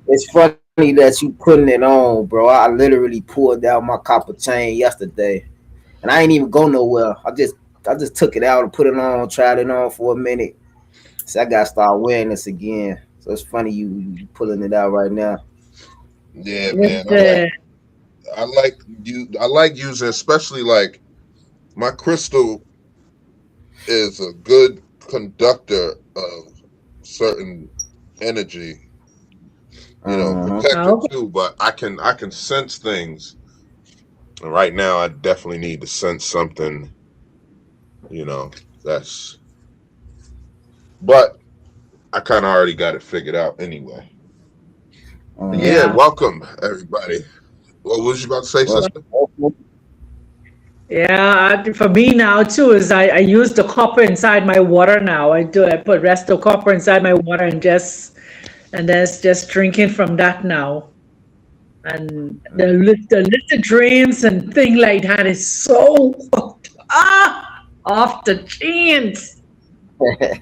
It's funny that you putting it on, bro. I literally pulled out my copper chain yesterday, and I ain't even go nowhere. I just took it out and put it on, tried it on for a minute. So I gotta start wearing this again. So it's funny you pulling it out right now. Yeah, man. With the I like using, especially like my crystal is a good conductor of certain energy. Uh-huh. Protected okay. too, but I can sense things. And right now, I definitely need to sense something. You know, that's. But I kind of already got it figured out anyway. But Uh-huh. yeah, Yeah. welcome everybody. What was you about to say, Well, sister? Yeah, for me now too is I use the copper inside my water now. I put rest of copper inside my water and just drinking from that now. And the little drains and thing like that is so off the chains. yeah,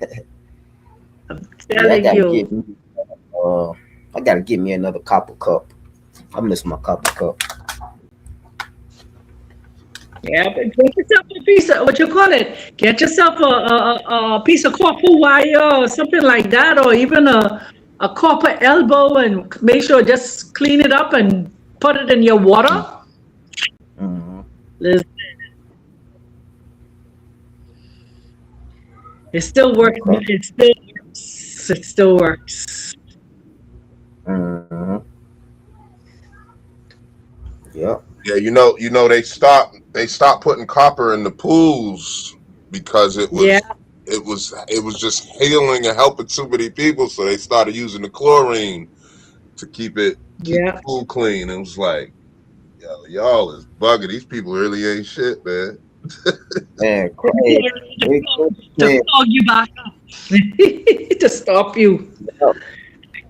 Telling you. uh I gotta get me another copper cup. I miss my copper cup. Yeah, but get yourself a piece of what you call it. Get yourself a piece of copper wire or something like that, or even a copper elbow, and make sure just clean it up and put it in your water. Mm-hmm. Listen, it still works. Okay. It still works. It still works. Mm-hmm. Yep. Yeah, they stopped putting copper in the pools because it Yeah, was it was just healing and helping too many people. So they started using the chlorine to keep the yeah. pool clean. It was like, yo, y'all is bugging. These people really ain't shit, man. Man, crazy. To It, flog, to man, flog you back up, to stop you,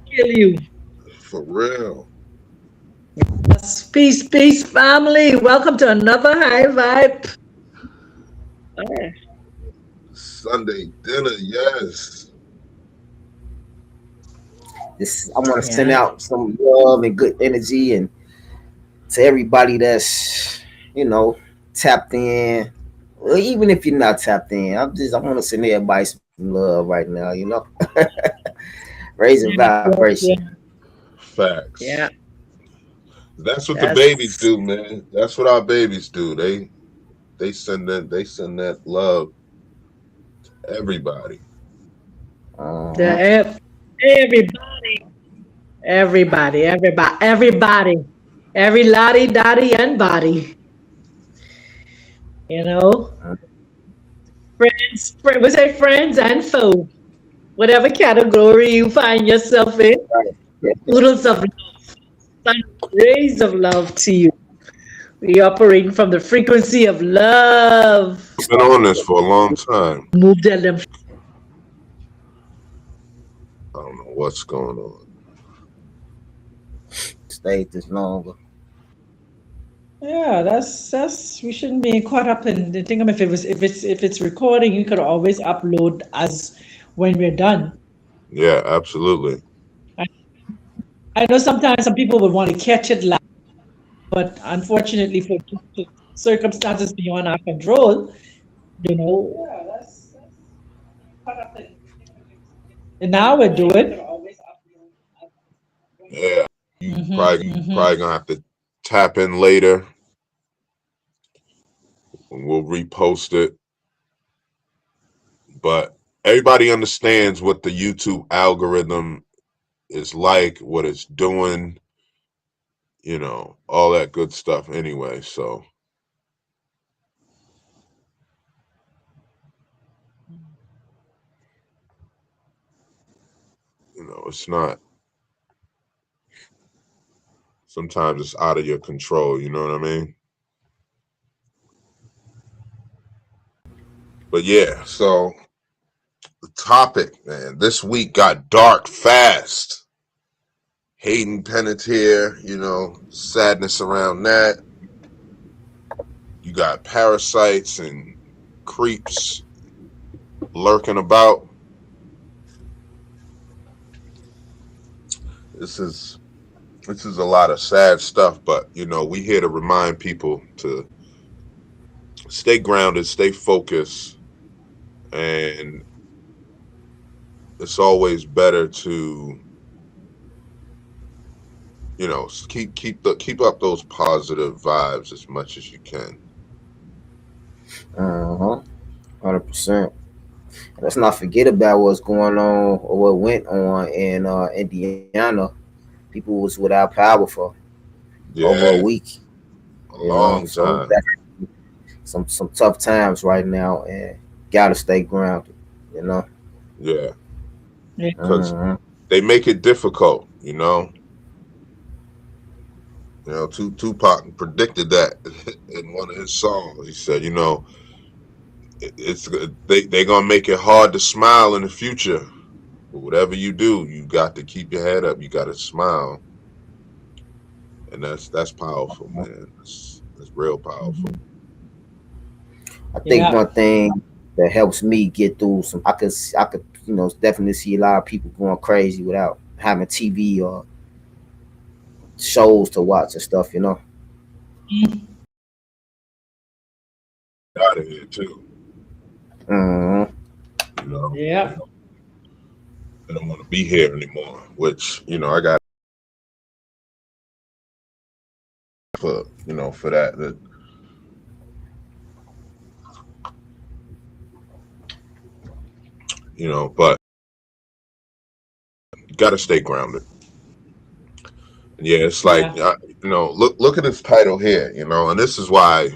kill you. For real. Yes, peace, peace, family. Welcome to another high vibe. Ah, Sunday dinner, yes. this I want to send yeah, out some love and good energy and to everybody that's you know tapped in. Well, even if you're not tapped in, I want to send everybody some love right now. Raising yeah, vibration. yeah, yeah. Facts. That's what the babies That's do, man. That's what our babies do. They send that love to everybody. the Uh-huh. everybody, everybody, every lottie, dotty, and body. You know, we say friends and foe, whatever category you find yourself in. Oodles of love, sun rays of love to you. We operate from the frequency of love. Been on this for a long time. Move their lymph. I don't know what's going on. Stayed this longer. Yeah, that's we shouldn't be caught up in the thing. If it's recording, you could always upload as when we're done. Yeah, absolutely. I, I know sometimes some people would want to catch it live, but unfortunately for circumstances beyond our control, you know. Yeah, that's caught up in. And now we're doing. Yeah, you Mm-hmm. probably gonna have to tap in later. And we'll repost it. But everybody understands what the YouTube algorithm is like, what it's doing, all that good stuff anyway. So, it's not, sometimes it's out of your control, you know what I mean? But yeah, so the topic, man, this week got dark fast. Hayden Panettiere, sadness around that. You got parasites and creeps lurking about. This is this is a lot of sad stuff, but you know, we here to remind people to stay grounded, stay focused, and it's always better to, you know, keep up those positive vibes as much as you can. 100%. Let's not forget about what's going on or what went on in Indiana. People was without power for over a Yeah, week. a You know, long so time. that's some tough times right now, and gotta stay grounded. You know. Yeah, Yeah. because Hmm. they make it difficult. You know, Tupac predicted that in one of his songs. He said, you know, it's they gonna make it hard to smile in the future. But whatever you do, you got to keep your head up. You got to smile, and that's powerful, man. That's real powerful. Mhm. I think Yeah. one thing that helps me get through some, I could, definitely see a lot of people going crazy without having TV or shows to watch and stuff. You know. Mm. Out of here too. Hmm. You know, Yeah. they don't want to be here anymore. Which I got for that. But you got to stay grounded. And yeah, it's like Yeah. look at this title here. And this is why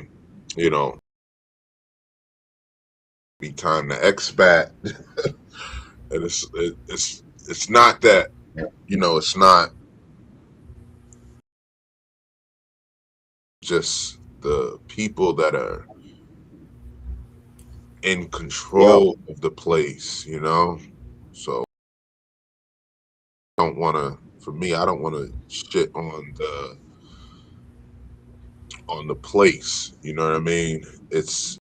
you know be time to expat. And it's not that it's not just the people that are in Yep. control of the place. So I don't want to. For me, I don't want to shit on the place. You know what I mean? It's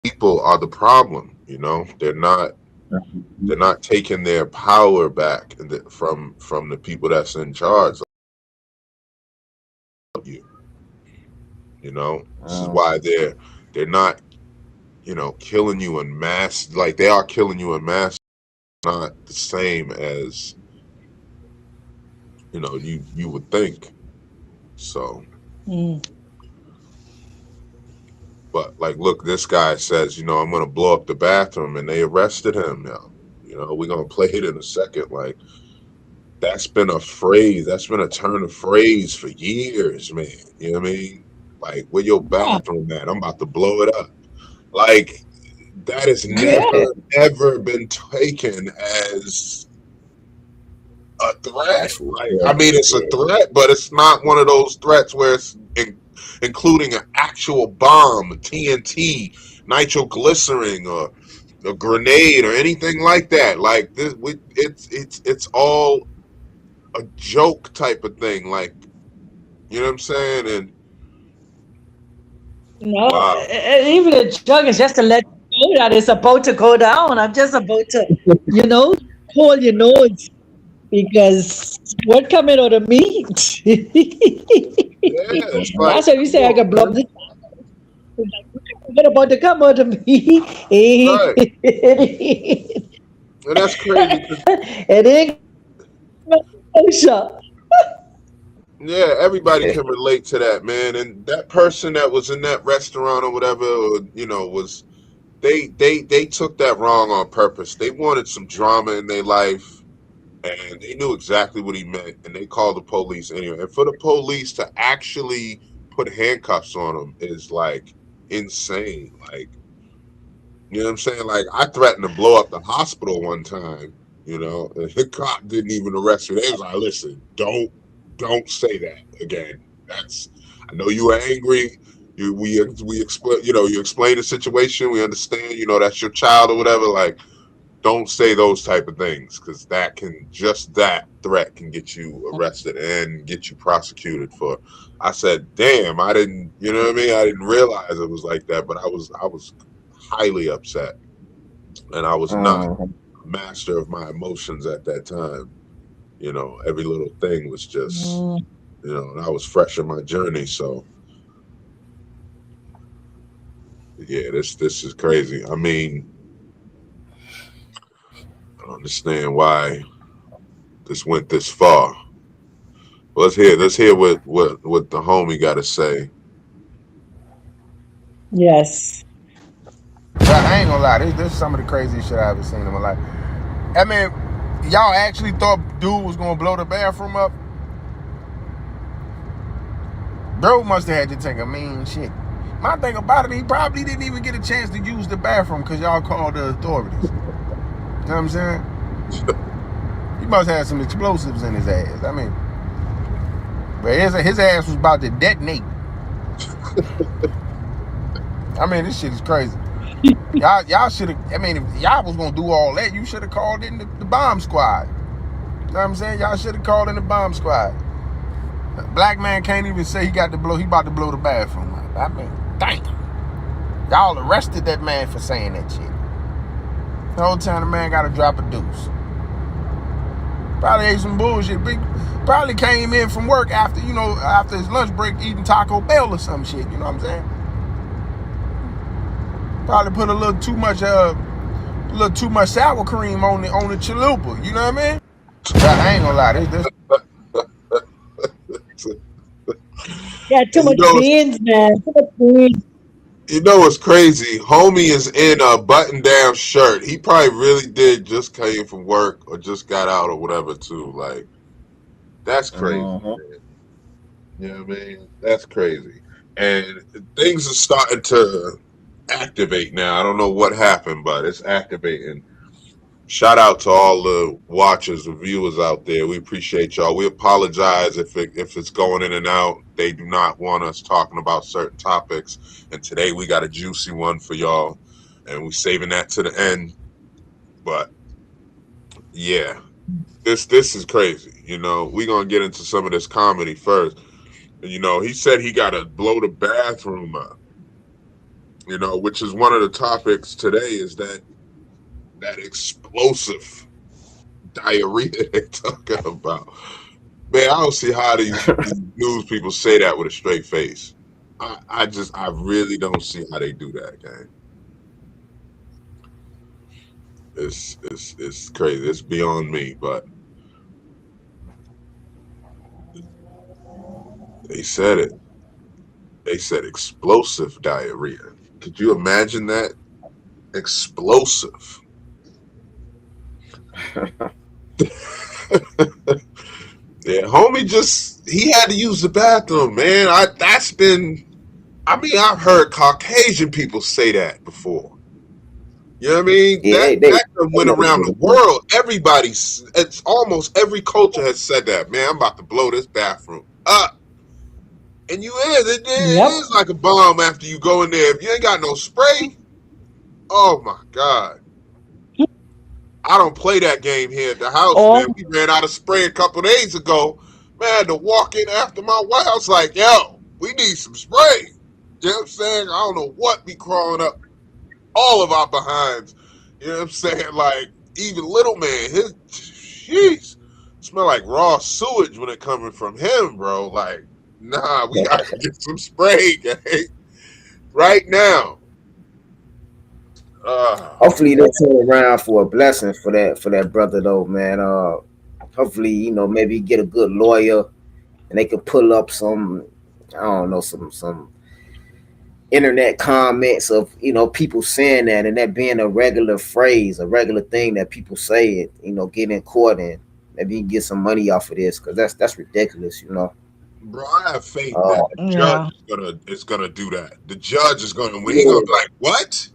people are the problem. They're not taking their power back from the people that's in charge of you. This is Uh, why they're not killing you in mass. Like they are killing you in mass, not the same as you would think. So, Mm. but like, look, this guy says, I'm gonna blow up the bathroom, and they arrested him now. We're gonna play it in a second. Like that's been a phrase, that's been a turn of phrase for years, man. You know what I mean? Like, where your Yeah. bathroom at? I'm about to blow it up. Like that has Yeah. never ever been taken as a threat. actual Like, I threat. mean, it's a Yeah. threat, but it's not one of those threats where it's including an actual bomb, TNT, nitroglycerin, or a grenade, or anything like that. Like this, it's all a joke type of thing. Like, you know what I'm saying? And No, wow, even a jug is just to let you know that it's about to go down. I'm just about to, you know, hold your nose because what coming out of me? yeah, it's like, That's why we come say I on, can blow up man. this. What about to come out of me? Right, It and that's crazy because ain't no shot. yeah, everybody can relate to that, man. And that person that was in that restaurant or whatever, or, was they took that wrong on purpose. They wanted some drama in their life, and they knew exactly what he meant, and they called the police anyway. And for the police to actually put handcuffs on him is like insane. Like, you know what I'm saying? Like, I threatened to blow up the hospital one time. And the cop didn't even arrest me. They was like, "Listen, don't say that again. That's I know you were angry. We explain. You explain the situation. We understand. That's your child or whatever. Like, don't say those type of things because that threat can get you arrested and get you prosecuted for." I said, "Damn, I didn't. You know what I mean? I didn't realize it was like that, but I was highly upset, and I was not Mhm. a master of my emotions at that time. every little thing was just, Mm. that was fresh in my journey. So yeah, this is crazy. I mean, I don't understand why this went this far. Let's hear what the homie got to say. Yes. I ain't gonna lie, this is some of the craziest shit I ever seen in my life. I mean, y'all actually thought dude was gonna blow the bathroom up? Bro must have had to take a mean shit. My thing about it, he probably didn't even get a chance to use the bathroom because y'all called the authorities. You know what I'm saying? He must have some explosives in his ass. I mean, but his ass was about to detonate. I mean, this shit is crazy. Y'all should have. I mean, if y'all was gonna do all that, you should have called in the bomb squad. You know what I'm saying? Y'all should have called in the bomb squad. Black man can't even say he about to blow the bathroom up. I mean, damn. Y'all arrested that man for saying that shit. The whole time the man got to drop a deuce. Probably ate some bullshit. Probably came in from work after his lunch break eating Taco Bell or some shit. You know what I'm saying? Probably put a little too much sour cream on the chalupa. You know what I mean? I ain't gonna lie. This Yeah, too And much beans, man. Too much beans. what's crazy? Homie is in a button-down shirt. He probably really did just came from work or just got out or whatever too. Like, that's crazy. Uh-huh. You know what I mean? That's crazy. And things are starting to activate now. I don't know what happened, but it's activating. Shout out to all the watchers, the viewers out there. We appreciate y'all. We apologize if it's going in and out. They do not want us talking about certain topics. And today we got a juicy one for y'all, and we're saving that to the end. But yeah, this is crazy. We're gonna get into some of this comedy first. He said he got to blow the bathroom up. Which is one of the topics today, is that explosive diarrhea they're talking about. Man, I don't see how these news people say that with a straight face. I really don't see how they do that, gang. It's crazy. It's beyond me, but they said it. They said explosive diarrhea. Could you imagine that? Explosive. Yeah, homie he had to use the bathroom, man. I've heard Caucasian people say that before. You know what I mean? Yeah, That went around the world. It's almost every culture has said that. Man, I'm about to blow this bathroom up. And it Yep. is like a bomb after you go in there. If you ain't got no spray, oh my God. I don't play that game here at the house, man. Oh, We ran out of spray a couple days ago. Man, to walk in after my wife, I was like, yo, we need some spray. You know what I'm saying? I don't know what be crawling up all of our behinds. You know what I'm saying? Like, even little man, jeez, smell like raw sewage when it coming from him, bro. Like, nah, we gotta get some spray, gang. Right now. Hopefully they turn around for a blessing for that brother though, man. Hopefully, maybe get a good lawyer and they could pull up some, I don't know, some internet comments of people saying that, and that being a regular phrase, a regular thing that people say it, get in court, and maybe you can get some money off of this, because that's ridiculous. Bro, I have faith that uh the judge yeah. is gonna do that. The judge is gonna, when he yeah, gonna be like, what?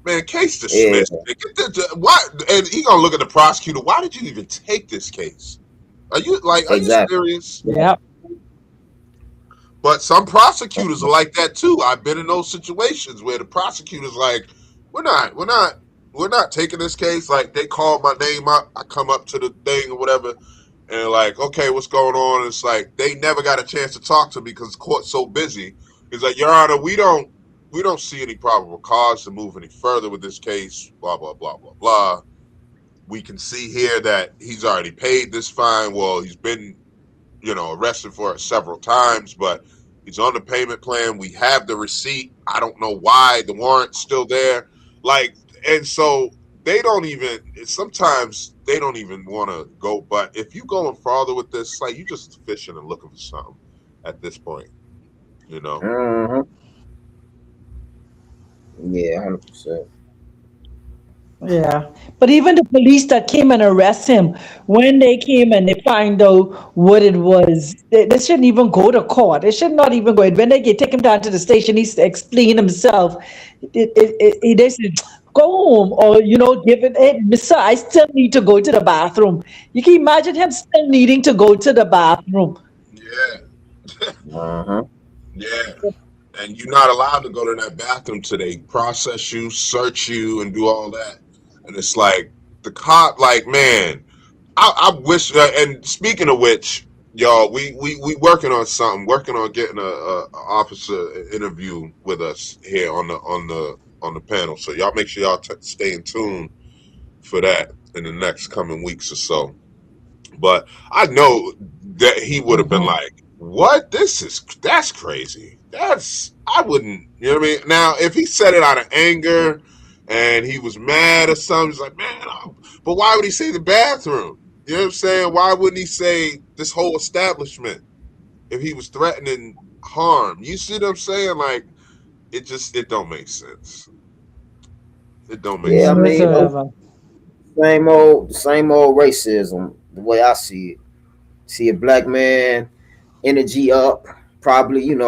Man, case yeah, dismissed. Why? And he gonna look at the prosecutor. Why did you even take this case? Are you exactly. serious? Yep. But some prosecutors are like that too. I've been in those situations where the prosecutor's like, we're not taking this case. Like, they call my name up, I come up to the thing or whatever, and like, okay, what's going on? And it's like they never got a chance to talk to me because the court's so busy. It's like, Your Honor, we don't see any probable cause to move any further with this case. Blah blah blah blah blah. we can see here that he's already paid this fine. Well, he's been, arrested for it several times, but he's on the payment plan. We have the receipt. I don't know why the warrant's still there. Like, and so they don't even, sometimes they don't even want to go. But if you going farther with this, like you just fishing and looking for something at this point, you know? Mm-hmm. Yeah, 100%. Yeah. But even the police that came and arrest him, when they came and they find out what it was, they shouldn't even go to court. They should not even go. When they take him down to the station, he's explain himself. They said, go home or, give it, hey, mister, I still need to go to the bathroom. You can imagine him still needing to go to the bathroom. Yeah. Uh-huh. Yeah. And you're not allowed to go to that bathroom till they process you, search you, and do all that. And it's like the cop, like, man, I wish. And speaking of which, y'all, we working on something, working on getting a officer interview with us here on the panel. So y'all make sure y'all stay in tune for that in the next coming weeks or so. But I know that he would have been Mhm. like, "What? That's crazy. I wouldn't." You know what I mean? Now, if he said it out of anger and he was mad or something, he's like, "Man," but why would he say the bathroom? You know what I'm saying? Why wouldn't he say this whole establishment if he was threatening harm? You see what I'm saying? Like, it don't make sense. It don't make Yeah, I sense. mean, Whatsoever. same old racism. The way I see it, see a black man, energy up, probably in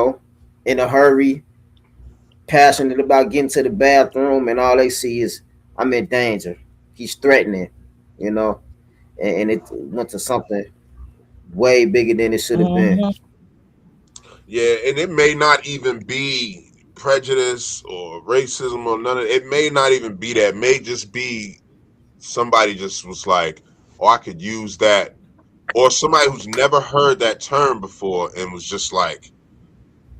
a hurry, passionate about getting to the bathroom, and all they see is I'm in danger. He's threatening, you know, and it went to something way bigger than it should have been. Mhm. Yeah, and it may not even be prejudice or racism or none of it. It may not even be that. It may just be somebody just was like, "Oh, I could use that," or somebody who's never heard that term before and was just like,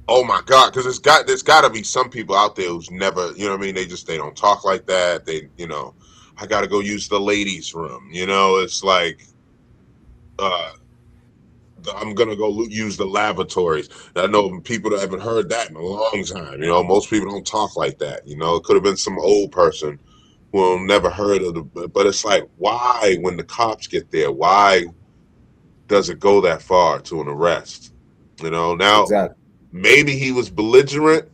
"Oh my God," because there's got to be some people out there who's never, you know what I mean? They don't talk like that. I got to go use the ladies' room. It's like, uh, I'm gonna go use the lavatories. I know people that haven't heard that in a long time. Most people don't talk like that. It could have been some old person who never heard of the. But it's like, why when the cops get there? Why does it go that far to an arrest? Now Exactly. maybe he was belligerent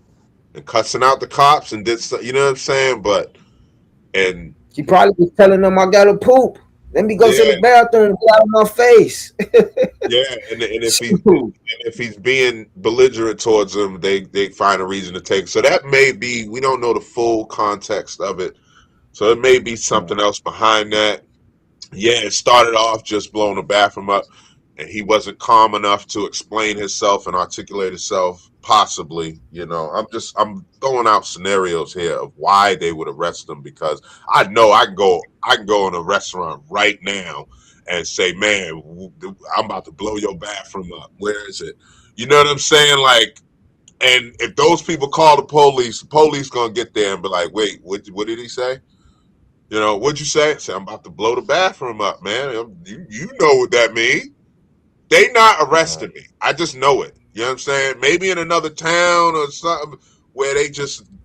and cussing out the cops and did. You know what I'm saying? But and He probably was telling them I gotta poop. Let me go to the yeah, bathroom. Get out of my face. yeah, and if he's Shoot. being belligerent towards them, they find a reason to take. So that may be, we don't know the full context of it. So it may be something else behind that. Yeah, it started off just blowing the bathroom up, and he wasn't calm enough to explain himself and articulate himself. Possibly, I'm throwing out scenarios here of why they would arrest him, because I know I can go in a restaurant right now and say, "Man, I'm about to blow your bathroom up. Where is it?" You know what I'm saying? Like, and if those people call the police gonna get there and be like, "Wait, what did he say? What'd you say?" I say, "I'm about to blow the bathroom up, man." You know what that means. They not arresting me. I just know it. You know what I'm saying? Maybe in another town or something where they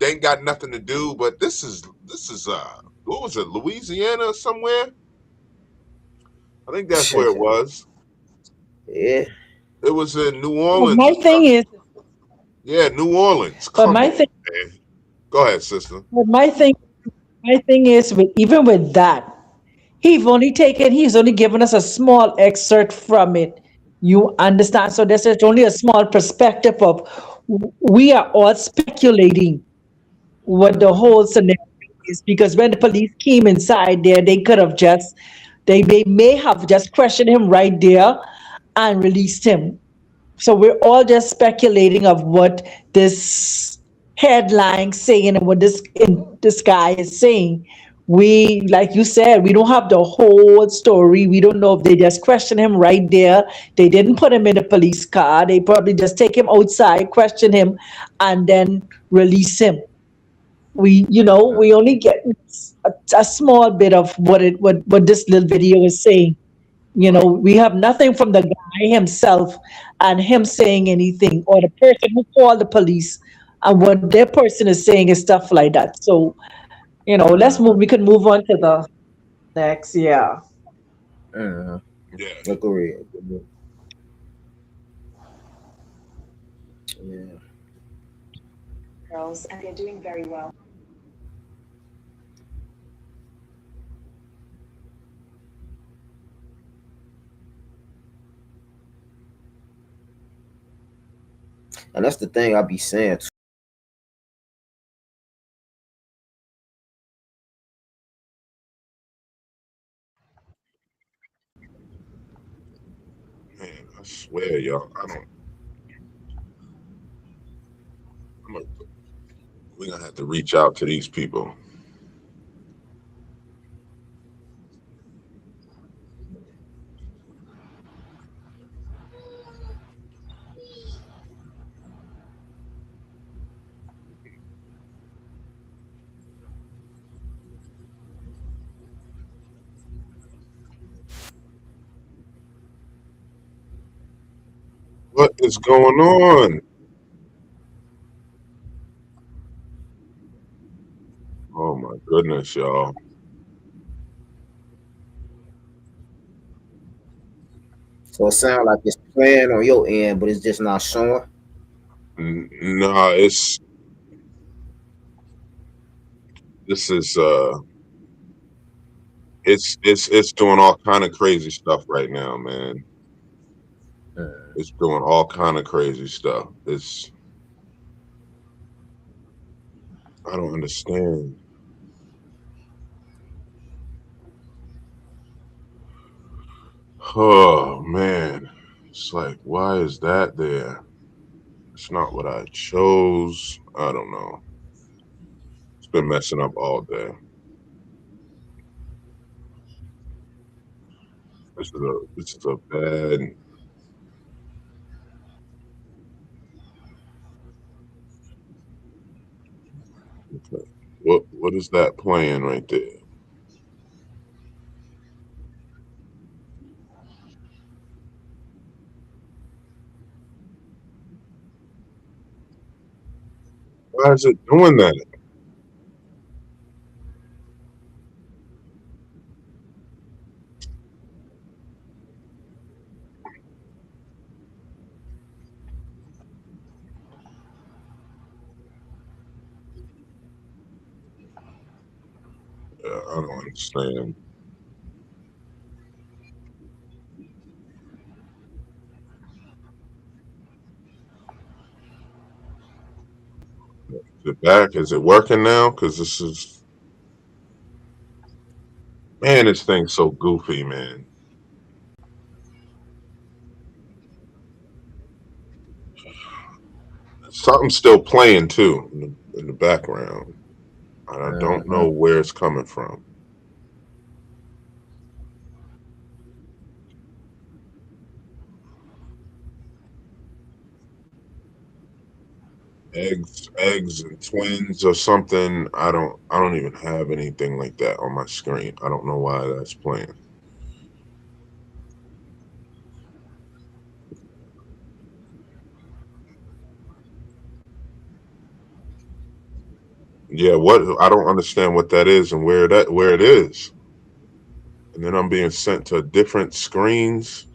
ain't got nothing to do. But this is what was it, Louisiana or somewhere? I think that's where it was. Yeah. It was in New But Orleans my or thing something. is, Yeah, New Orleans. but Come my on, thing, man. Go ahead, sister. but my thing is, even with that, he's only given us a small excerpt from it. You understand? So this is only a small perspective of, we are all speculating what the whole scenario is, because when the police came inside there, they may have just questioned him right there and released him. So we're all just speculating of what this headline saying and what this guy is saying. We, like you said, we don't have the whole story. We don't know if they just questioned him right there. They didn't put him in a police car. They probably just take him outside, question him, and then release him. we only get a small bit of what this little video is saying. Right. We have nothing from the guy himself and him saying anything, or the person who called the police, and what their person is saying is stuff like that. So, let's move. Mm-hmm. We can move on to the next. Yeah. Mm-hmm. Yeah. Agree. Yeah. girls, and they're doing very well. And that's the thing I be saying. Man, I swear, y'all. I don't. I'm gonna, we're gonna have to reach out to these people. What is going on? Oh my goodness, y'all. So it sounds like it's playing on your end, but it's just not showing. Nah, it's this is it's doing all kind of crazy stuff right now, man. Mm. It's doing all kind of crazy stuff. It's I don't understand. Oh man. It's like why is that there? It's not what I chose. I don't know. It's been messing up all day. This is a bad. Okay. What is that playing right there? Why is it doing that? I don't understand. Is it back? Is it working now? Because this is man, this thing's so goofy, man. Something's still playing too in the background. And I don't Mm-hmm. know where it's coming from. Eggs and twins or something. I don't even have anything like that on my screen. I don't know why that's playing. Yeah, what I don't understand what that is and where it is. And then I'm being sent to different screens.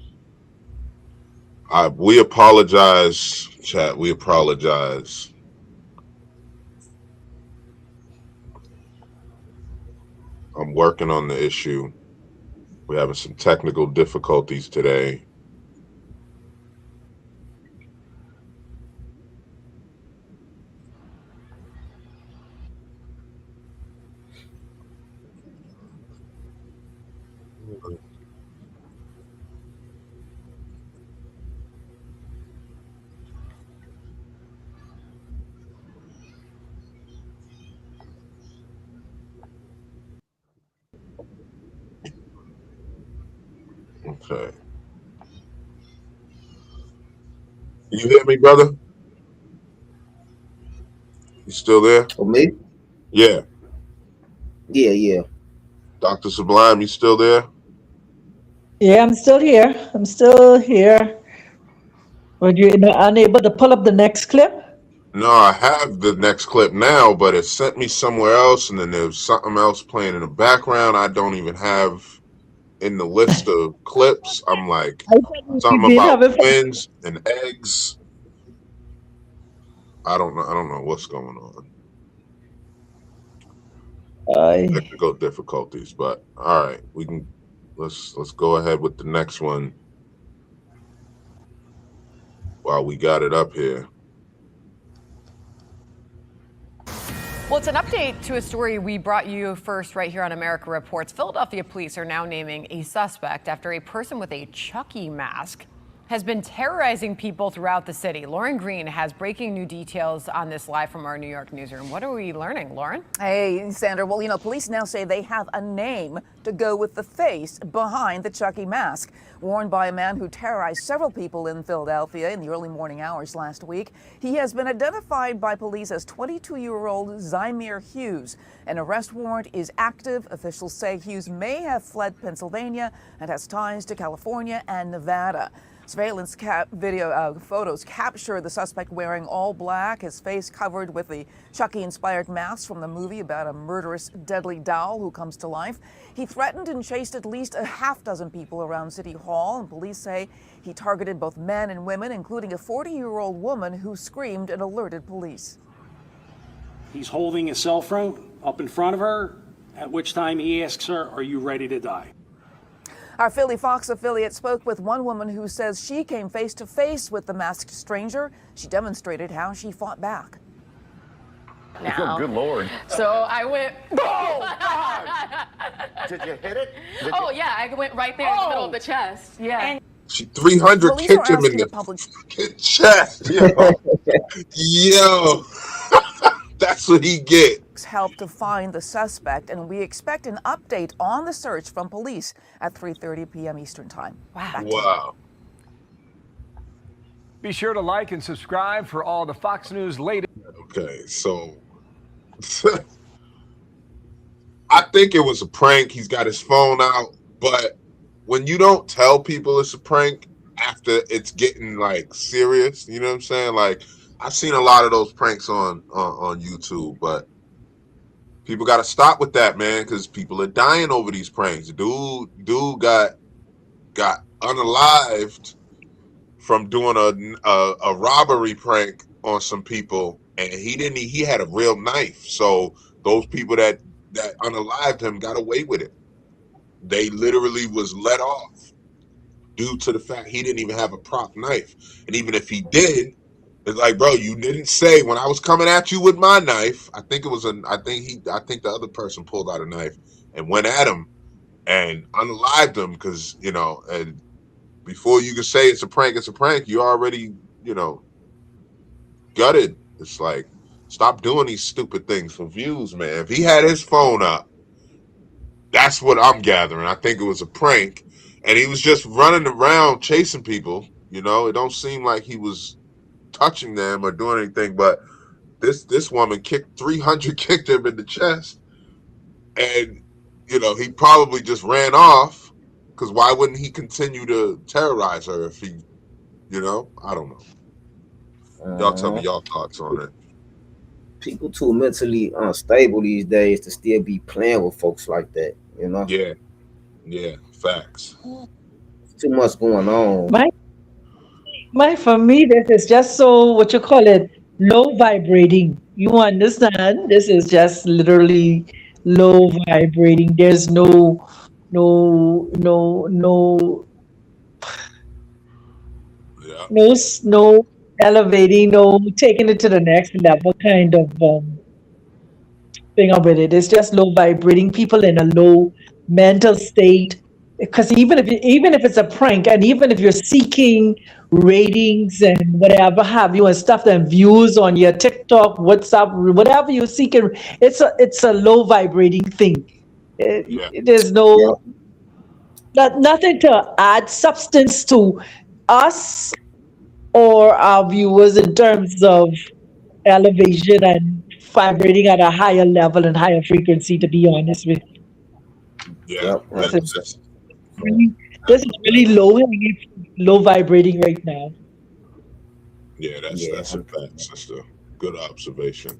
We apologize, chat. We apologize. I'm working on the issue. We're having some technical difficulties today. Okay. You hear me, brother? You still there? For me? Yeah. Yeah. Dr. Sublime, you still there? Yeah, I'm still here. I'm still here. Were you unable to pull up the next clip? No, I have the next clip now, but it sent me somewhere else, and then there's something else playing in the background I don't even have in the list of clips. I'm like, I thought you something did about have it. twins and eggs. I don't know. I don't know what's going on. Technical difficulties, but all right, we can let's go ahead with the next one while we got it up here. Well, it's an update to a story we brought you first right here on America Reports. Philadelphia police are now naming a suspect after a person with a Chucky mask has been terrorizing people throughout the city. Lauren Green has breaking new details on this live from our New York newsroom. What are we learning, Lauren? Hey, Sandra. Well, police now say they have a name to go with the face behind the Chucky mask, worn by a man who terrorized several people in Philadelphia in the early morning hours last week. He has been identified by police as 22-year-old Zymir Hughes. An arrest warrant is active. Officials say Hughes may have fled Pennsylvania and has ties to California and Nevada. Surveillance video photos capture the suspect wearing all black, his face covered with the Chucky-inspired mask from the movie about a murderous, deadly doll who comes to life. He threatened and chased at least a half dozen people around City Hall, and police say he targeted both men and women, including a 40-year-old woman who screamed and alerted police. He's holding his cell phone up in front of her, at which time he asks her, "Are you ready to die?" Our Philly Fox affiliate spoke with one woman who says she came face to face with the masked stranger. She demonstrated how she fought back. Now, good Lord. So I went. Oh, God! Did you hit it? Yeah, I went right there in the middle of the chest. Yeah. And She 300 police are kicked him in asking the the public fucking chest. Yo. That's what he get. help to find the suspect, and we expect an update on the search from police at 3:30 p.m. Eastern Time. Wow. Be sure to like and subscribe for all the Fox News latest. Okay, so I think it was a prank. He's got his phone out, but when you don't tell people it's a prank after it's getting like serious, you know what I'm saying? Like, I've seen a lot of those pranks on YouTube, but people got to stop with that, man, because people are dying over these pranks. Dude got unalived from doing a robbery prank on some people, and he had a real knife. So those people that unalived him got away with it. They literally was let off due to the fact he didn't even have a prop knife. And even if he did, it's like, bro, you didn't say when I was coming at you with my knife. I think the other person pulled out a knife and went at him and unalived him because, and before you can say it's a prank, you already, gutted. It's like, stop doing these stupid things for views, man. If he had his phone up, that's what I'm gathering. I think it was a prank, and he was just running around chasing people. It don't seem like he was touching them or doing anything, but this woman 300 kicked him in the chest, and he probably just ran off. Because why wouldn't he continue to terrorize her if he, I don't know. Y'all tell me y'all thoughts on it. People too mentally unstable these days to still be playing with folks like that, Yeah, facts. Too much going on. For me, this is just so, what you call it, low vibrating. You understand? This is just literally low vibrating. There's no elevating, no taking it to the next level kind of thing of it. It's just low vibrating, people in a low mental state. Because even if it's a prank, and even if you're seeking ratings and whatever have you and stuff and views on your TikTok, WhatsApp, whatever you're seeking, it's a low vibrating thing. There's nothing to add substance to us or our viewers in terms of elevation and vibrating at a higher level and higher frequency, to be honest with you. Yeah, Yep. This is that's really, this is really low hanging, low vibrating right now. yeah, Yeah. that's a fact, sister. Good observation.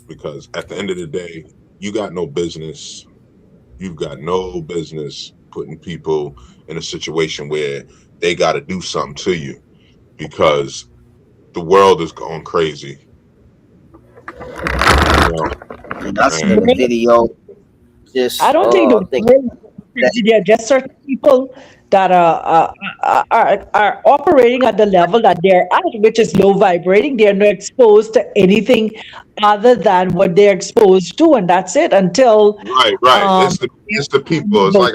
Because at the end of the day, you got no business. You've got no business putting people in a situation where they got to do something to you, because the world is going crazy. You know, And I seen and a video I just don't think the I think world is that crazy. There are just certain people that are operating at the level that they're at, which is low vibrating. They're not exposed to anything other than what they're exposed to, and that's it until right. um It's the people. It's like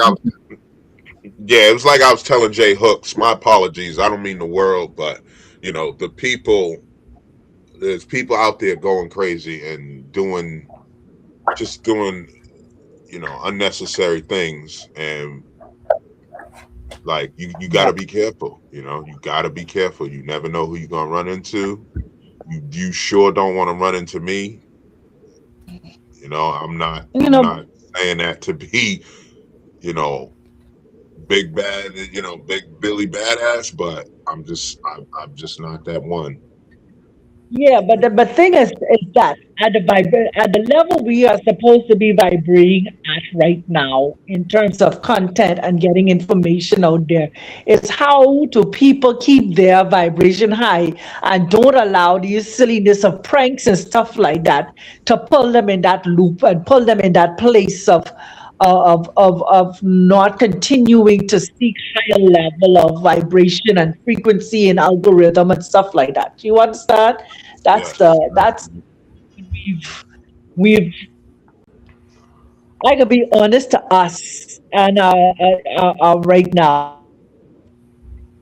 it was like I was telling Jay Hooks. My apologies. I don't mean the world, but the people. There's people out there going crazy and just doing unnecessary things, and like you got to Yep. be careful. You got to be careful. You never know who you're gonna run into. You sure don't want to run into me. I'm not You I'm know, not saying that to be you know big bad, big Billy badass, but I'm just not that one. yeah, but the thing is that at the level we are supposed to be vibrating at right now in terms of content and getting information out there, it's how do people keep their vibration high and don't allow these silliness of pranks and stuff like that to pull them in that loop and pull them in that place of not continuing to seek higher level of vibration and frequency and algorithm and stuff like that. Do you understand? Yes. That's we've I can be honest to us and right now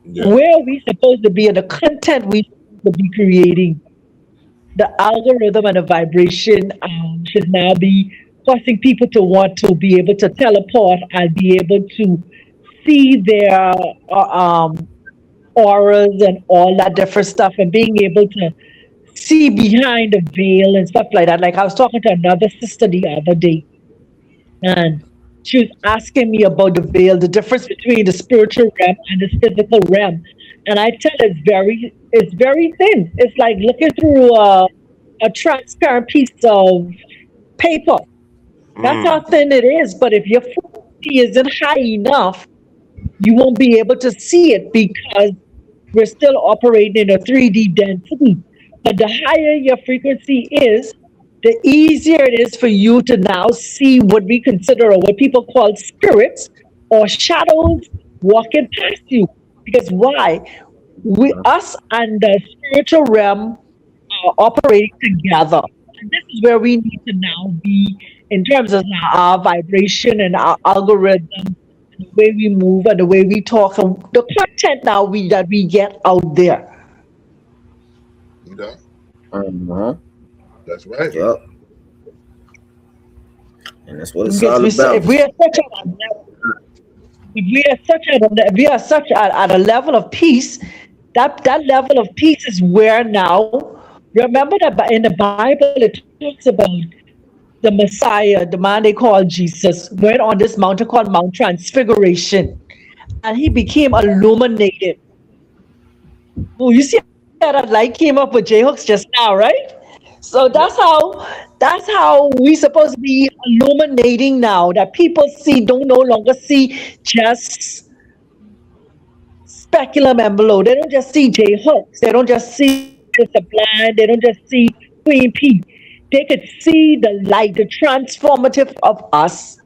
Yeah. where we supposed to be and the content we supposed to be creating. The algorithm and the vibration should now be causing people to want to be able to teleport and be able to see their auras and all that different stuff and being able to see behind the veil and stuff like that. Like I was talking to another sister the other day, and she was asking me about the veil, the difference between the spiritual realm and the physical realm. And I tell her it's very thin. It's like looking through a transparent piece of paper. That's how Mm, thin it is. But if your frequency isn't high enough, you won't be able to see it because we're still operating in a 3D density. But the higher your frequency is, the easier it is for you to now see what we consider or what people call spirits or shadows walking past you. Because why? Us and the spiritual realm are operating together. And this is where we need to now be in terms of our vibration and our algorithm, and the way we move and the way we talk and the content now that we get out there. you know, uh-huh. that's right. Yep. And that's what it's Because all about. if we are such if we are such at a level of peace, that level of peace is where now. Remember that in the Bible it talks about the Messiah, the man they call Jesus, went on this mountain called Mount Transfiguration, and he became illuminated. Oh, you see how that light came up with J Hooks just now, right? So Yeah. that's how we supposed to be illuminating now that people see don't no longer see just speculum and below. They don't just see J Hooks. They don't just see the sublime. They don't just see Queen P. They could see the light, the transformative of us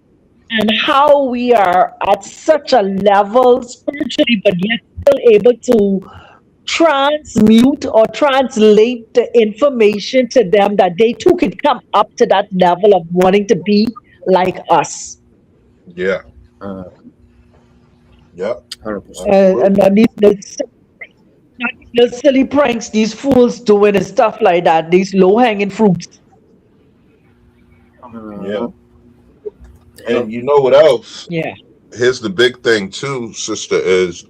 and how we are at such a level spiritually, but yet still able to transmute or translate the information to them that they too can come up to that level of wanting to be like us. Yeah. Uh, Yep. 100%. And Absolutely. not these little silly pranks these fools doing and stuff like that, these low hanging fruits. Yeah. Uh-huh. And Yep. you know what else? Yeah. Here's the big thing too, sister, is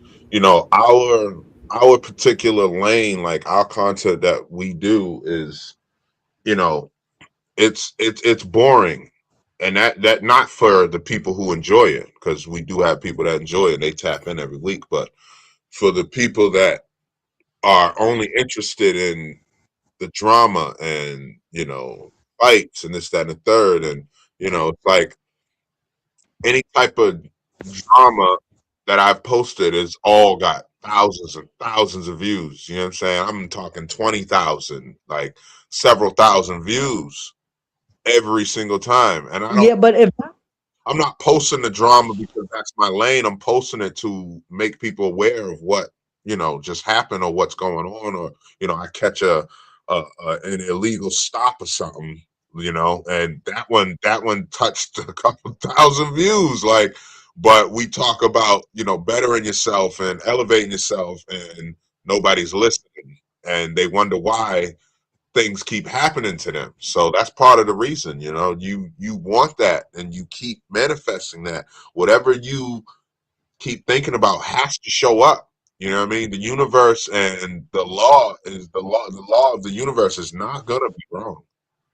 our particular lane, like our content that we do is you know, it's boring. And that not for the people who enjoy it, because we do have people that enjoy it and they tap in every week, but for the people that are only interested in the drama and, fights and this, that, and the third. And, it's like any type of drama that I've posted has all got thousands and thousands of views. You know what I'm saying? I'm talking 20,000, like several thousand views every single time. And Yeah, but if I'm not posting the drama because that's my lane. I'm posting it to make people aware of what, just happened or what's going on, or, I catch an illegal stop or something, and that one touched a couple thousand views. Like, but we talk about, bettering yourself and elevating yourself, and nobody's listening, and they wonder why things keep happening to them. So that's part of the reason, you want that, and you keep manifesting that. Whatever you keep thinking about has to show up. You know what I mean? The universe and the law of the universe is not gonna be wrong.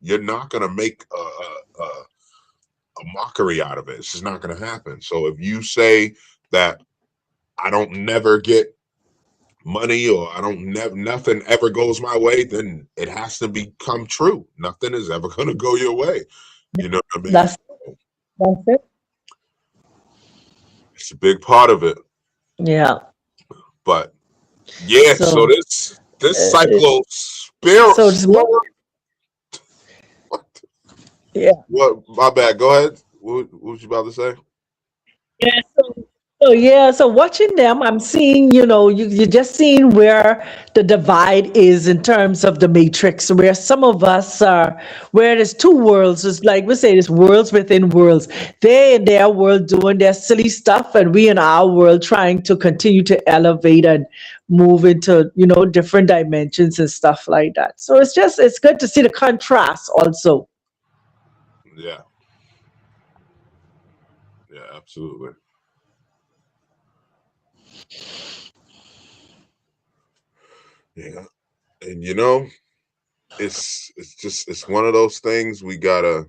You're not gonna make a mockery out of it. It's just not gonna happen. So if you say that I don't never get money, or I don't nothing ever goes my way, then it has to become true. Nothing is ever going to go your way. You know what I mean? that's it. It's a big part of it. Yeah. But yeah, so So this uh, cyclo spiral. so it's more, yeah. What? My bad. Go ahead. What was you about to say? Yeah, so watching them, I'm seeing, you're just seeing where the divide is in terms of the matrix, where some of us are, where there's two worlds. It's like we say, there's worlds within worlds. They in their world doing their silly stuff, and we in our world trying to continue to elevate and move into, different dimensions and stuff like that. So it's good to see the contrast also. Yeah. Yeah. Absolutely. Yeah. And it's one of those things we gotta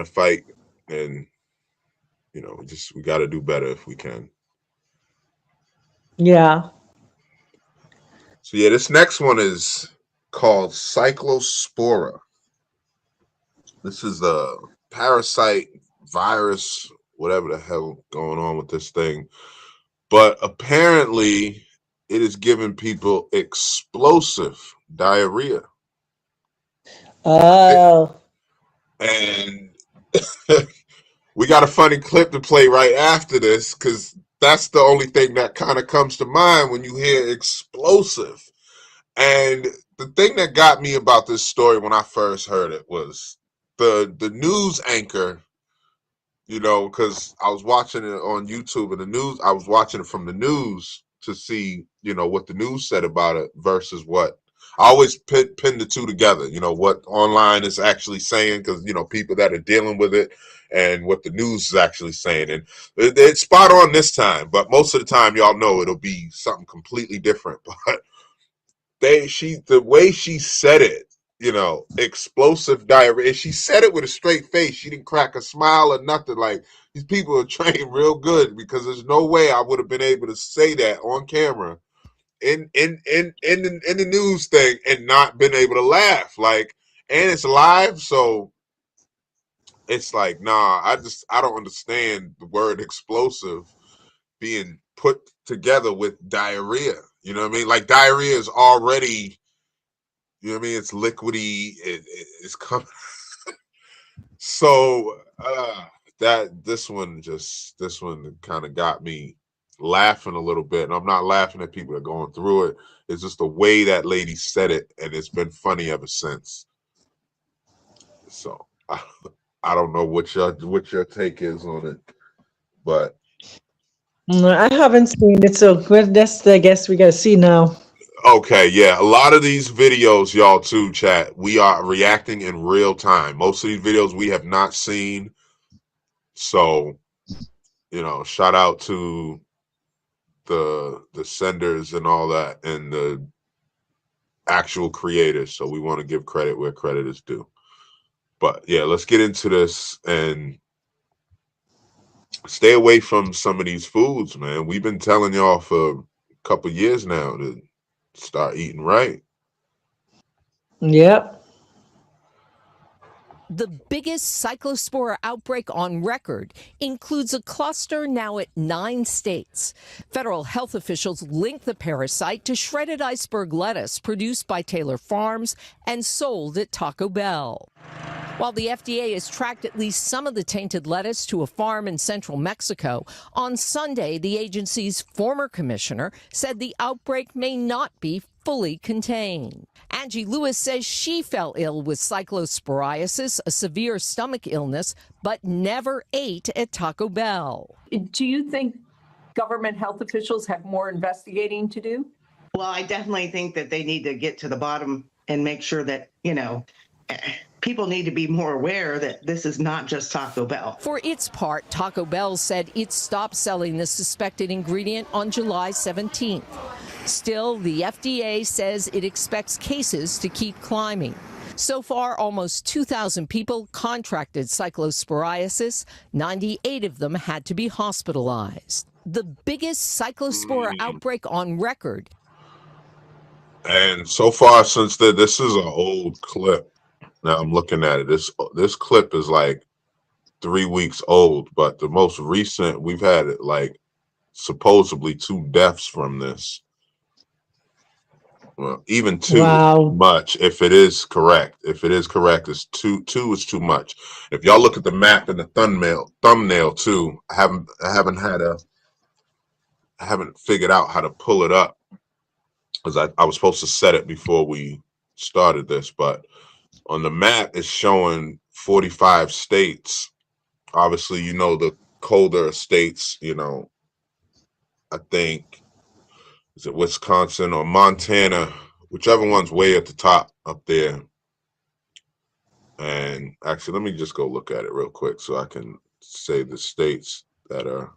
fight, and we gotta do better if we can. Yeah. So yeah, this next one is called cyclospora. This is a parasite virus, whatever the hell going on with this thing. But apparently it is giving people explosive diarrhea. Oh. And we got a funny clip to play right after this, because that's the only thing that kind of comes to mind when you hear explosive. And the thing that got me about this story when I first heard it was the news anchor, because I was watching it on YouTube, and I was watching it from the news to see, what the news said about it versus what I always pin the two together, what online is actually saying, because, people that are dealing with it and what the news is actually saying. And it's spot on this time, but most of the time, y'all know it'll be something completely different. But the way she said it, explosive diarrhea. She said it with a straight face. She didn't crack a smile or nothing. Like, these people are trained real good, because there's no way I would have been able to say that on camera in the news thing and not been able to laugh. Like, and it's live, so it's like, nah, I don't understand the word explosive being put together with diarrhea. You know what I mean? Like, diarrhea is already, it's liquidy. It's coming. So this one kind of got me laughing a little bit, and I'm not laughing at people that are going through it. It's just the way that lady said it, and it's been funny ever since. So I don't know what your take is on it, but I haven't seen it, so that's I guess we gotta see now. okay, yeah. A lot of these videos, y'all, too, chat, we are reacting in real time. Most of these videos we have not seen. So, shout out to the senders and all that, and the actual creators. So we want to give credit where credit is due. But yeah, let's get into this and stay away from some of these foods, man. We've been telling y'all for a couple years now to start eating right. Yep. The biggest cyclospora outbreak on record includes a cluster now at 9 states. Federal health officials link the parasite to shredded iceberg lettuce produced by Taylor Farms and sold at Taco Bell. While the FDA has tracked at least some of the tainted lettuce to a farm in central Mexico, on Sunday, the agency's former commissioner said the outbreak may not be fully contained. Angie Lewis says she fell ill with cyclosporiasis, a severe stomach illness, but never ate at Taco Bell. Do you think government health officials have more investigating to do? Well, I definitely think that they need to get to the bottom and make sure that, people need to be more aware that this is not just Taco Bell. For its part, Taco Bell said it stopped selling the suspected ingredient on July 17th. Still, the FDA says it expects cases to keep climbing. So far, almost 2,000 people contracted cyclosporiasis. 98 of them had to be hospitalized. The biggest cyclospora outbreak on record. And so far, since this is an old clip. Now I'm looking at it. This clip is like 3 weeks old, but the most recent, we've had like supposedly 2 deaths from this. Well, even 2 Wow. is much. If it is correct, it's two is too much. If y'all look at the map and the thumbnail too, I haven't figured out how to pull it up because I was supposed to set it before we started this, but on the map it's showing 45 states. Obviously, the colder states, I think, is it Wisconsin or Montana, whichever one's way at the top up there. And actually, let me just go look at it real quick so I can say the states that are.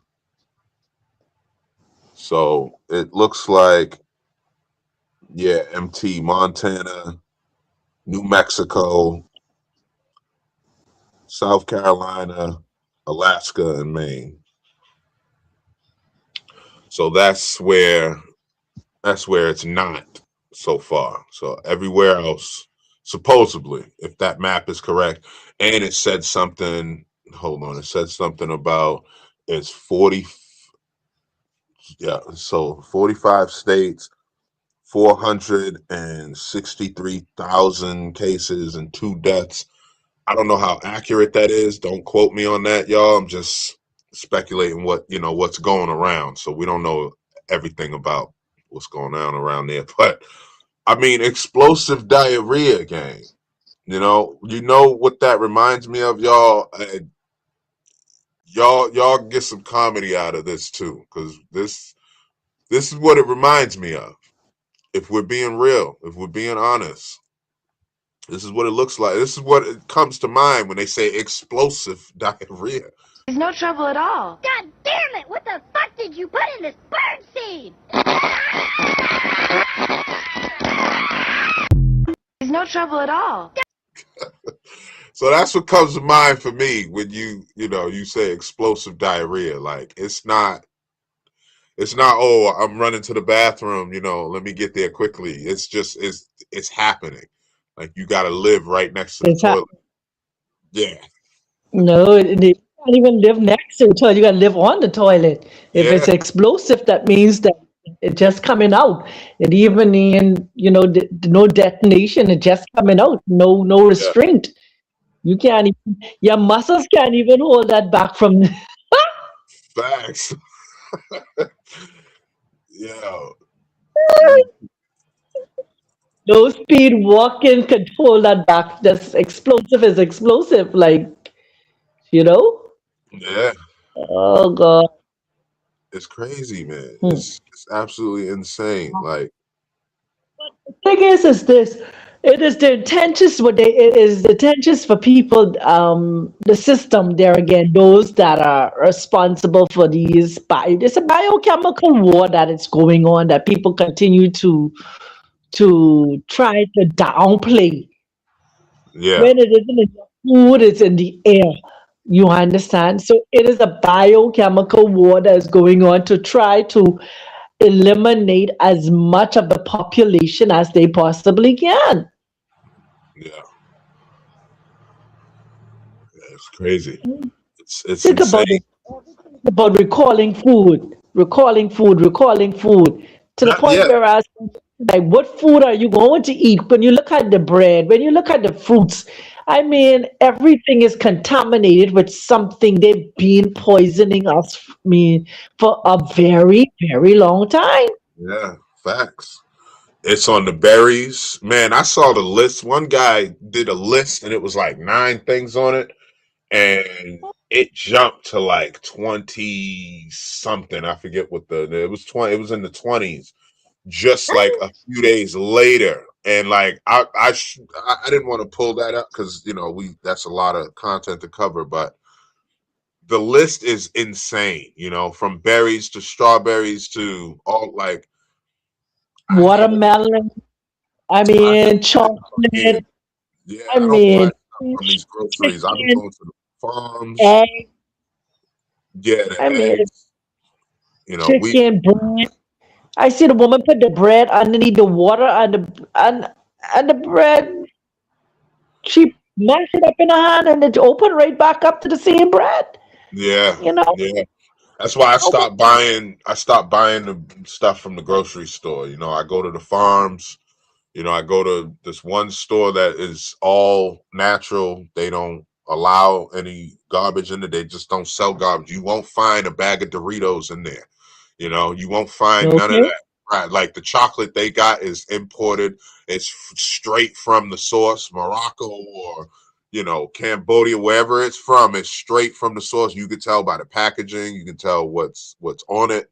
So it looks like, yeah, MT, Montana, New Mexico, South Carolina, Alaska, and Maine. So that's where it's not so far. So everywhere else, supposedly, if that map is correct, and it said something, it said something about it's 40, so 45 states, 463,000 cases and 2 deaths. I don't know how accurate that is. Don't quote me on that, y'all. I'm just speculating what's going around. So we don't know everything about what's going on around there. But I mean, explosive diarrhea, gang. You know what that reminds me of, y'all. Y'all get some comedy out of this too, because this is what it reminds me of. If we're being real, if we're being honest, this is what it looks like. This is what it comes to mind when they say explosive diarrhea. There's no trouble at all. God damn it! What the fuck did you put in this bird seed? There's no trouble at all. So that's what comes to mind for me when you say explosive diarrhea. Like it's not, oh, I'm running to the bathroom, let me get there quickly. It's just it's happening. Like you got to live right next to the toilet. Yeah. No, you can't even live next to the toilet. You got to live on the toilet. If it's explosive, that means that it's just coming out. And even in, no detonation, it's just coming out. No restraint. You can't even, your muscles can't even hold that back from. Facts. Yeah. No speed walking could hold that back. Just explosive is explosive, like, Yeah. Oh God. It's crazy, man. It's absolutely insane. Like The thing is this. It is the intentions. It is the intentions for people. The system there again. Those that are responsible for these. It's a biochemical war that is going on. That people continue to to try to downplay Yeah. when it isn't in the food, it's in the air. You understand? So it is a biochemical war that is going on to try to eliminate as much of the population as they possibly can. Yeah. It's crazy. It's Think insane. about it. About recalling food to the point Yeah. where I was like, what food are you going to eat? When you look at the bread, when you look at the fruits, I mean, everything is contaminated with something. They've been poisoning us, for a very, very long time. Yeah. Facts. It's on the berries. Man, I saw the list. One guy did a list and it was like 9 things on it. And it jumped to like 20 something. I forget what it was 20, it was in the 20s, just like a few days later. And like I didn't want to pull that up because that's a lot of content to cover, but the list is insane, from berries to strawberries to all like I had Watermelon, I I mean, yeah, chocolate, yeah, I I don't buy mean, stuff from these groceries. I be chicken, going to the farms, egg, yeah, the I mean, eggs, we chicken, bread. I see the woman put the bread underneath the water and the bread. She mashed it up in her hand and it opened right back up to the same bread. yeah, You know, yeah. That's why I open. stopped buying. I stopped buying the stuff from the grocery store. I go to the farms. I go to this one store that is all natural. They don't allow any garbage in it. They just don't sell garbage. You won't find a bag of Doritos in there. You won't find none of Okay. that. Right, like the chocolate they got is imported. It's straight from the source, Morocco or Cambodia, wherever it's from. It's straight from the source. You can tell by the packaging. You can tell what's on it,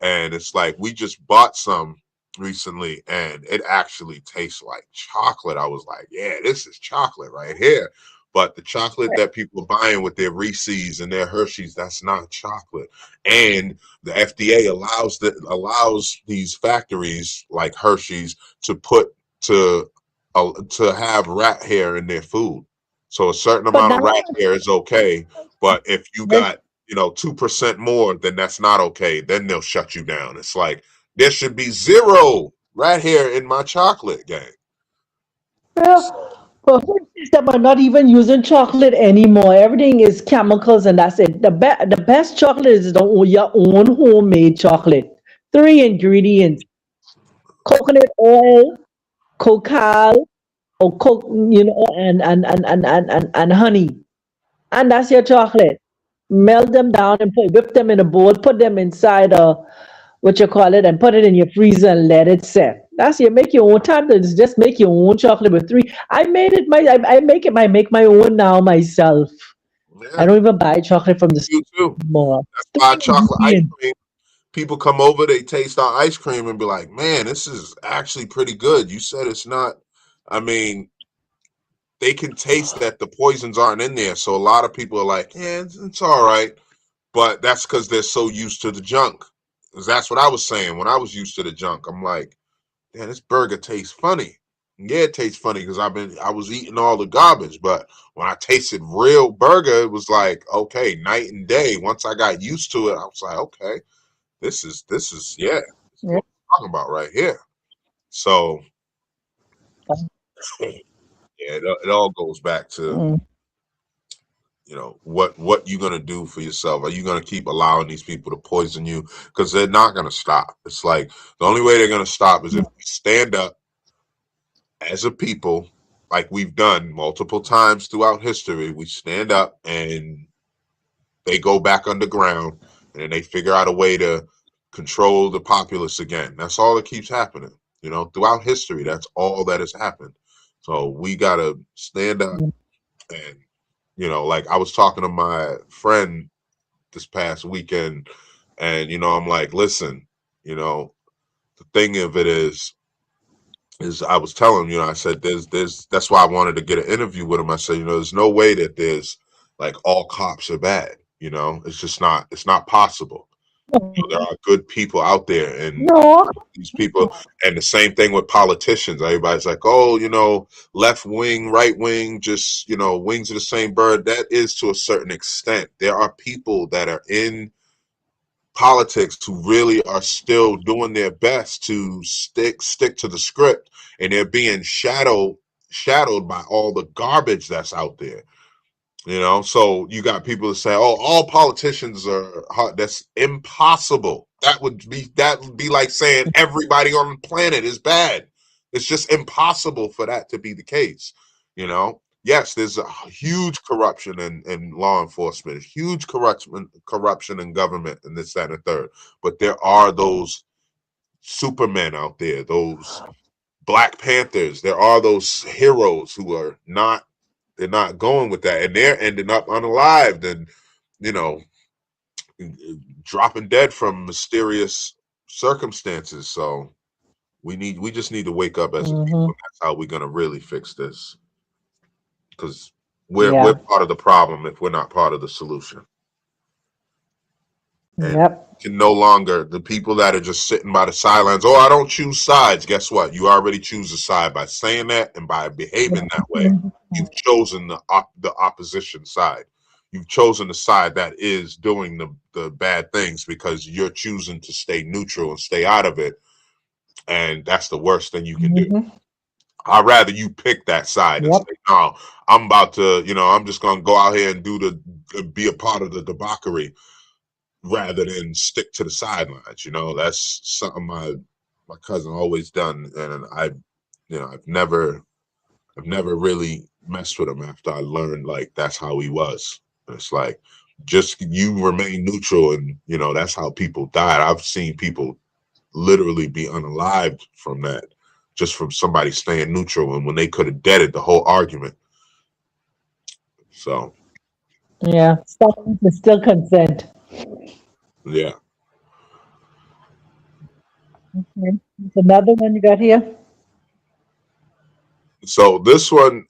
and it's like we just bought some recently and it actually tastes like chocolate. I was like, yeah, this is chocolate right here. But the chocolate that people are buying with their Reese's and their Hershey's, that's not chocolate. And the FDA allows these factories like Hershey's to put to have rat hair in their food. So a certain But amount of rat hair is okay, but if you that's got 2% more, then that's not okay. Then they'll shut you down. It's like there should be zero rat hair in my chocolate, gang. well, well, them are not even using chocolate anymore. Everything is chemicals and that's it. The best chocolate is your own homemade chocolate. Three ingredients: coconut oil, cocoa, or and honey. And that's your chocolate. Melt them down and whip them in a bowl, put them inside what you call it, and put it in your freezer and let it set. That's you make your own time to just make your own chocolate with three. I made it I make my own now myself. I Yeah, don't even buy chocolate from the store you too. anymore. That's why Three chocolate ice ingredients. cream. People come over, they taste our ice cream and be like, "Man, this is actually pretty good." You said it's not. I mean, they can taste that the poisons aren't in there. So a lot of people are like, "Yeah, it's all right," but that's because they're so used to the junk. 'Cause that's what I was saying when I was used to the junk. I'm like, "Man, this burger tastes funny." Yeah, it tastes funny because I was eating all the garbage, but when I tasted real burger, it was like okay, night and day. Once I got used to it, I was like, okay, this is yeah, this is Yeah. what I'm talking about right here. So yeah, it all goes back to Mm. what you gonna do for yourself. Are you gonna keep allowing these people to poison you? Because they're not gonna stop. It's like the only way they're gonna stop is if we stand up as a people, like we've done multiple times throughout history. We stand up and they go back underground, and then they figure out a way to control the populace again. That's all that keeps happening. Throughout history, that's all that has happened. So we gotta stand up and like I was talking to my friend this past weekend, and I'm like, listen, the thing of it is I was telling him, I said that's why I wanted to get an interview with him. I said, there's no way that there's like all cops are bad. It's just not possible. There are good people out there, and No. these people, and the same thing with politicians. Everybody's like, oh, left wing, right wing, just, wings of the same bird. That is to a certain extent. There are people that are in politics who really are still doing their best to stick to the script, and they're being shadowed by all the garbage that's out there. So you got people that say, oh, all politicians are hot. That's impossible. That would be like saying everybody on the planet is bad. It's just impossible for that to be the case. Yes, there's a huge corruption in law enforcement, huge corruption in government, and this, that, and the third. But there are those supermen out there, those Black Panthers. There are those heroes who are not. They're not going with that, and they're ending up unalived and, dropping dead from mysterious circumstances. So we just need to wake up as a people. And that's how we're gonna really fix this, because we're part of the problem if we're not part of the solution. And can no longer, the people that are just sitting by the sidelines, oh, I don't choose sides. Guess what? You already choose a side by saying that and by behaving that way. You've chosen the opposition side. You've chosen the side that is doing the bad things because you're choosing to stay neutral and stay out of it. And that's the worst thing you can do. I'd rather you pick that side and say, no, I'm about to, I'm just going to go out here and be a part of the debauchery, rather than stick to the sidelines. That's something my cousin always done, and I've never really messed with him after I learned like that's how he was. It's like, just you remain neutral, and that's how people died. I've seen people literally be unalived from that, just from somebody staying neutral, and when they could have deaded the whole argument. So still consent. Yeah. Okay. Another one you got here? So this one,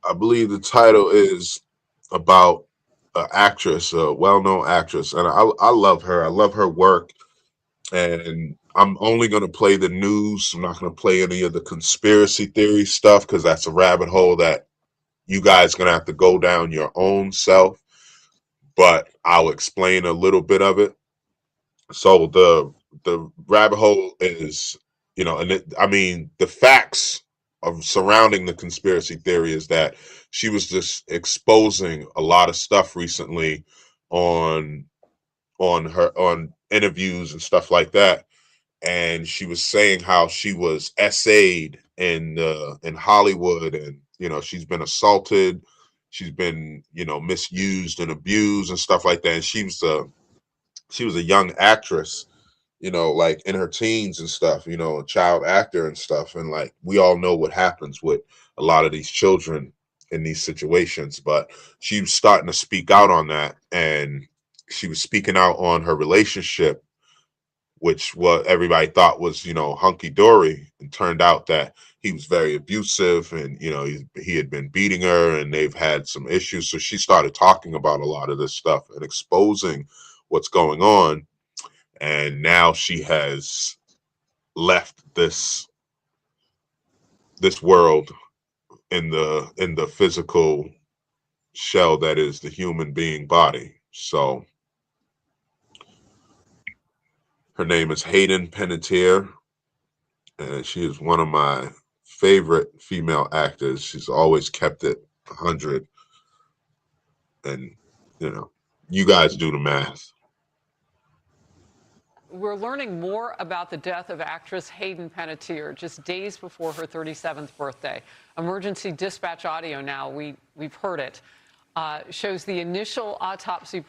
I believe the title is about an actress, a well-known actress, and I love her. I love her work, and I'm only going to play the news. I'm not going to play any of the conspiracy theory stuff because that's a rabbit hole that you guys are going to have to go down your own self, but I'll explain a little bit of it. So the rabbit hole is, and the facts of surrounding the conspiracy theory is that she was just exposing a lot of stuff recently on interviews and stuff like that, and she was saying how she was SA'd in Hollywood, and she's been assaulted, she's been misused and abused and stuff like that, and she was a young actress, like in her teens and stuff, a child actor and stuff. And like, we all know what happens with a lot of these children in these situations, but she was starting to speak out on that. And she was speaking out on her relationship, which what everybody thought was, hunky dory. And turned out that he was very abusive, and, he had been beating her, and they've had some issues. So she started talking about a lot of this stuff and exposing what's going on. And now she has left this world in the physical shell that is the human being body. So her name is Hayden Panettiere, and she is one of my favorite female actors. She's always kept it 100. And you guys do the math. We're learning more about the death of actress Hayden Panettiere just days before her 37th birthday. Emergency dispatch audio now, we've heard it, shows the initial autopsy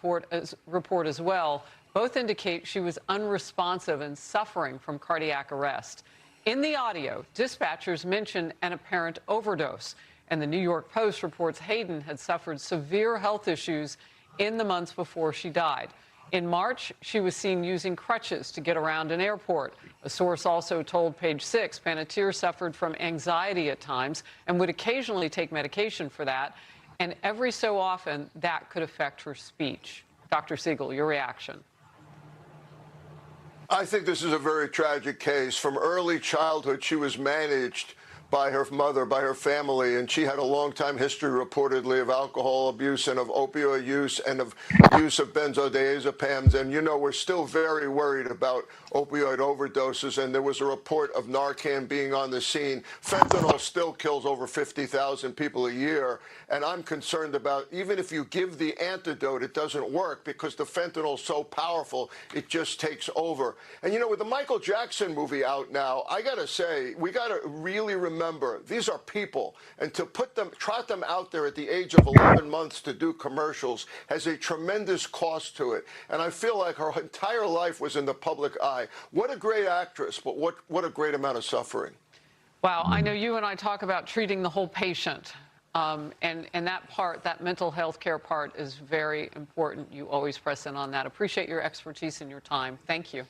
report as well. Both indicate she was unresponsive and suffering from cardiac arrest. In the audio, dispatchers mention an apparent overdose, and the New York Post reports Hayden had suffered severe health issues in the months before she died. In March, she was seen using crutches to get around an airport. A source also told Page Six Panettiere suffered from anxiety at times and would occasionally take medication for that. And every so often, that could affect her speech. Dr. Siegel, your reaction. I think this is a very tragic case. From early childhood, she was managed by her mother, by her family, and she had a long time history reportedly of alcohol abuse and of opioid use and of use of benzodiazepams. And, you know, we're still very worried about opioid overdoses. And there was a report of Narcan being on the scene. Fentanyl still kills over 50,000 people a year. And I'm concerned about, even if you give the antidote, it doesn't work because the fentanyl is so powerful, it just takes over. And, you know, with the Michael Jackson movie out now, I got to say, we got to really remember these are people. And to trot them out there at the age of 11 months to do commercials has a tremendous cost to it. And I feel like her entire life was in the public eye. What a great actress, but what a great amount of suffering. Wow, I know you and I talk about treating the whole patient. And that part, that mental health care part is very important. You always press in on that. Appreciate your expertise and your time. Thank you.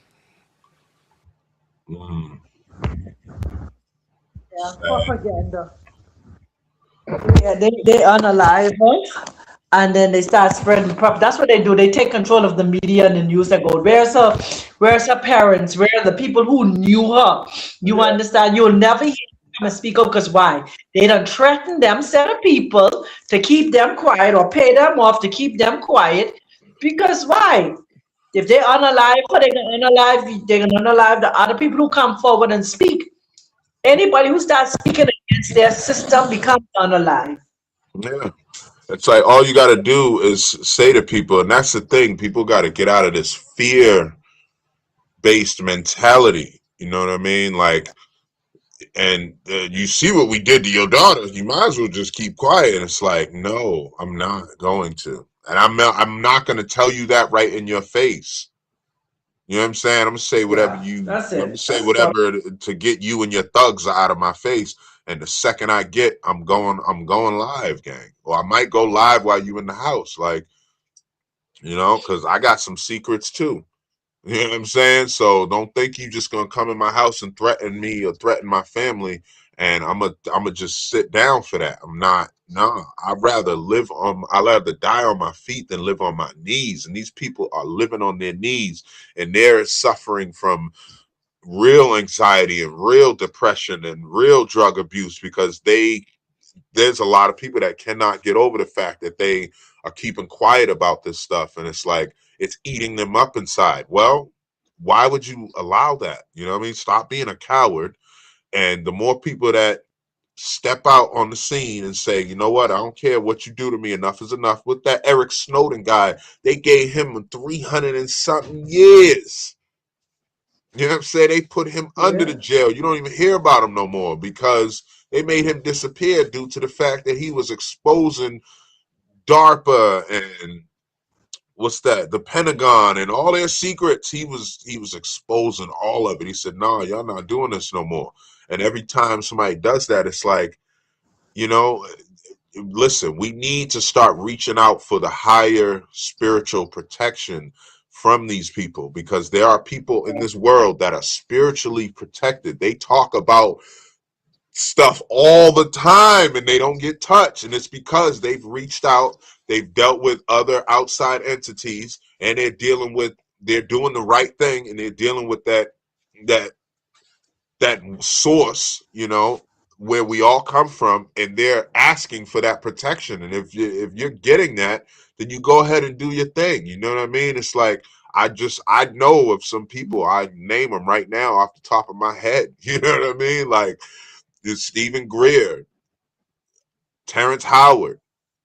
Yeah, propaganda. Yeah, they unalive her, and then they start spreading that's what they do. They take control of the media and the news. They go, where's her parents? Where are the people who knew her? You understand? You'll never hear them speak up because why? They done threaten them set of people to keep them quiet or pay them off to keep them quiet. Because why? If they unalive her, they're gonna unalive the other people who come forward and speak. Anybody who starts speaking against their system becomes unalive. Yeah. It's like all you got to do is say to people, and that's the thing, people got to get out of this fear-based mentality. You know what I mean? Like, and you see what we did to your daughter. You might as well just keep quiet. And it's like, no, I'm not going to. And I'm not going to tell you that right in your face. You know what I'm saying? I'm gonna say whatever That's it. I'm gonna say whatever to get you and your thugs out of my face. And the second I get, I'm going live, gang. Or I might go live while you in the house, like, you know, because I got some secrets too. You know what I'm saying? So don't think you just gonna come in my house and threaten me or threaten my family, and I'm just sit down for that. I'm not. No, I'd rather die on my feet than live on my knees. And these people are living on their knees, and they're suffering from real anxiety and real depression and real drug abuse because there's a lot of people that cannot get over the fact that they are keeping quiet about this stuff, and it's like it's eating them up inside. Well, why would you allow that? You know what I mean? Stop being a coward. And the more people that step out on the scene and say, you know what, I don't care what you do to me, enough is enough. With that Eric Snowden guy, they gave him 300 and something years. You know what I'm saying? They put him under the jail. You don't even hear about him no more because they made him disappear due to the fact that he was exposing DARPA and the Pentagon and all their secrets. He was exposing all of it. He said, no, y'all not doing this no more. And every time somebody does that, it's like, you know, listen, we need to start reaching out for the higher spiritual protection from these people, because there are people in this world that are spiritually protected. They talk about stuff all the time and they don't get touched, and it's because they've reached out, they've dealt with other outside entities, and they're doing the right thing, and they're dealing with that source, you know, where we all come from, and they're asking for that protection. And if you're getting that, then you go ahead and do your thing. You know what I mean? It's like I know of some people, I name them right now off the top of my head. You know what I mean? Like there's Stephen Greer, Terrence Howard,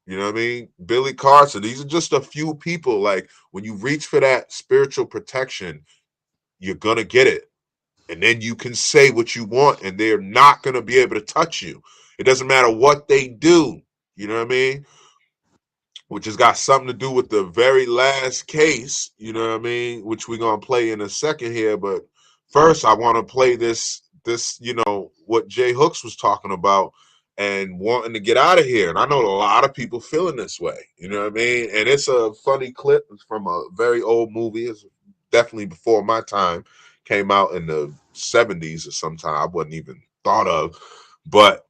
you know what I mean? Billy Carson. These are just a few people. Like when you reach for that spiritual protection, you're gonna get it. And then you can say what you want, and they're not going to be able to touch you. It doesn't matter what they do. You know what I mean? Which has got something to do with the very last case, you know what I mean? Which we're going to play in a second here. But first, I want to play this, you know, what Jay Hooks was talking about and wanting to get out of here. And I know a lot of people feeling this way, you know what I mean? And it's a funny clip. It's from a very old movie. It's definitely before my time. Came out in the 70s or sometime I wasn't even thought of, but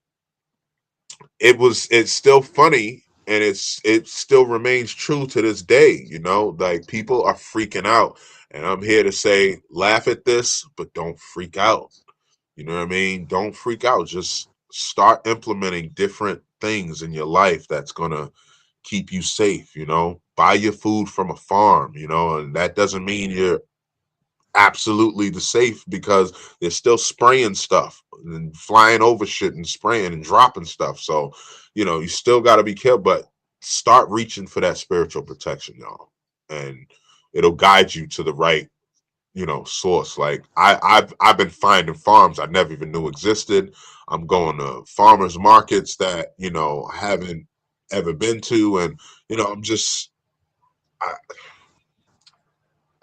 it's still funny and it still remains true to this day. You know, like people are freaking out, and I'm here to say, laugh at this, but don't freak out. You know what I mean? Don't freak out. Just start implementing different things in your life that's gonna keep you safe. You know, buy your food from a farm. You know, and that doesn't mean you're absolutely the safe, because they're still spraying stuff and flying over shit and spraying and dropping stuff. So, you know, you still got to be careful, but start reaching for that spiritual protection, y'all, and it'll guide you to the right, you know, source. Like I've been finding farms I never even knew existed. I'm going to farmers markets that, you know, I haven't ever been to, and you know,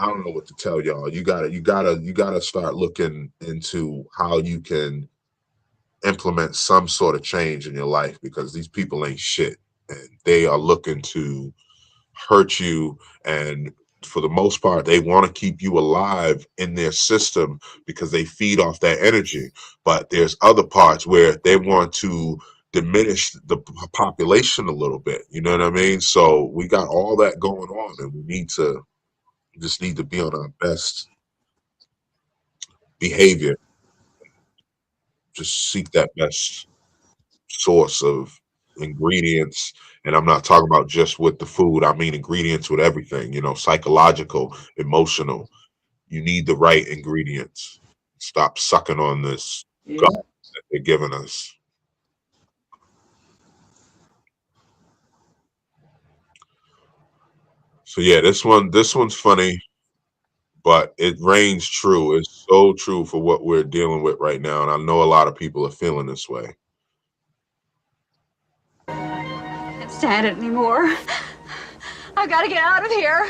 I don't know what to tell y'all. You gotta start looking into how you can implement some sort of change in your life, because these people ain't shit, and they are looking to hurt you. And for the most part, they want to keep you alive in their system because they feed off that energy. But there's other parts where they want to diminish the population a little bit. You know what I mean? So we got all that going on, and we just need to be on our best behavior. Just seek that best source of ingredients. And I'm not talking about just with the food, I mean ingredients with everything, you know, psychological, emotional. You need the right ingredients. Stop sucking on this Yeah. garbage that they're giving us. So yeah, this one's funny, but it reigns true. It's so true for what we're dealing with right now. And I know a lot of people are feeling this way. Can't stand it anymore. I've got to get out of here.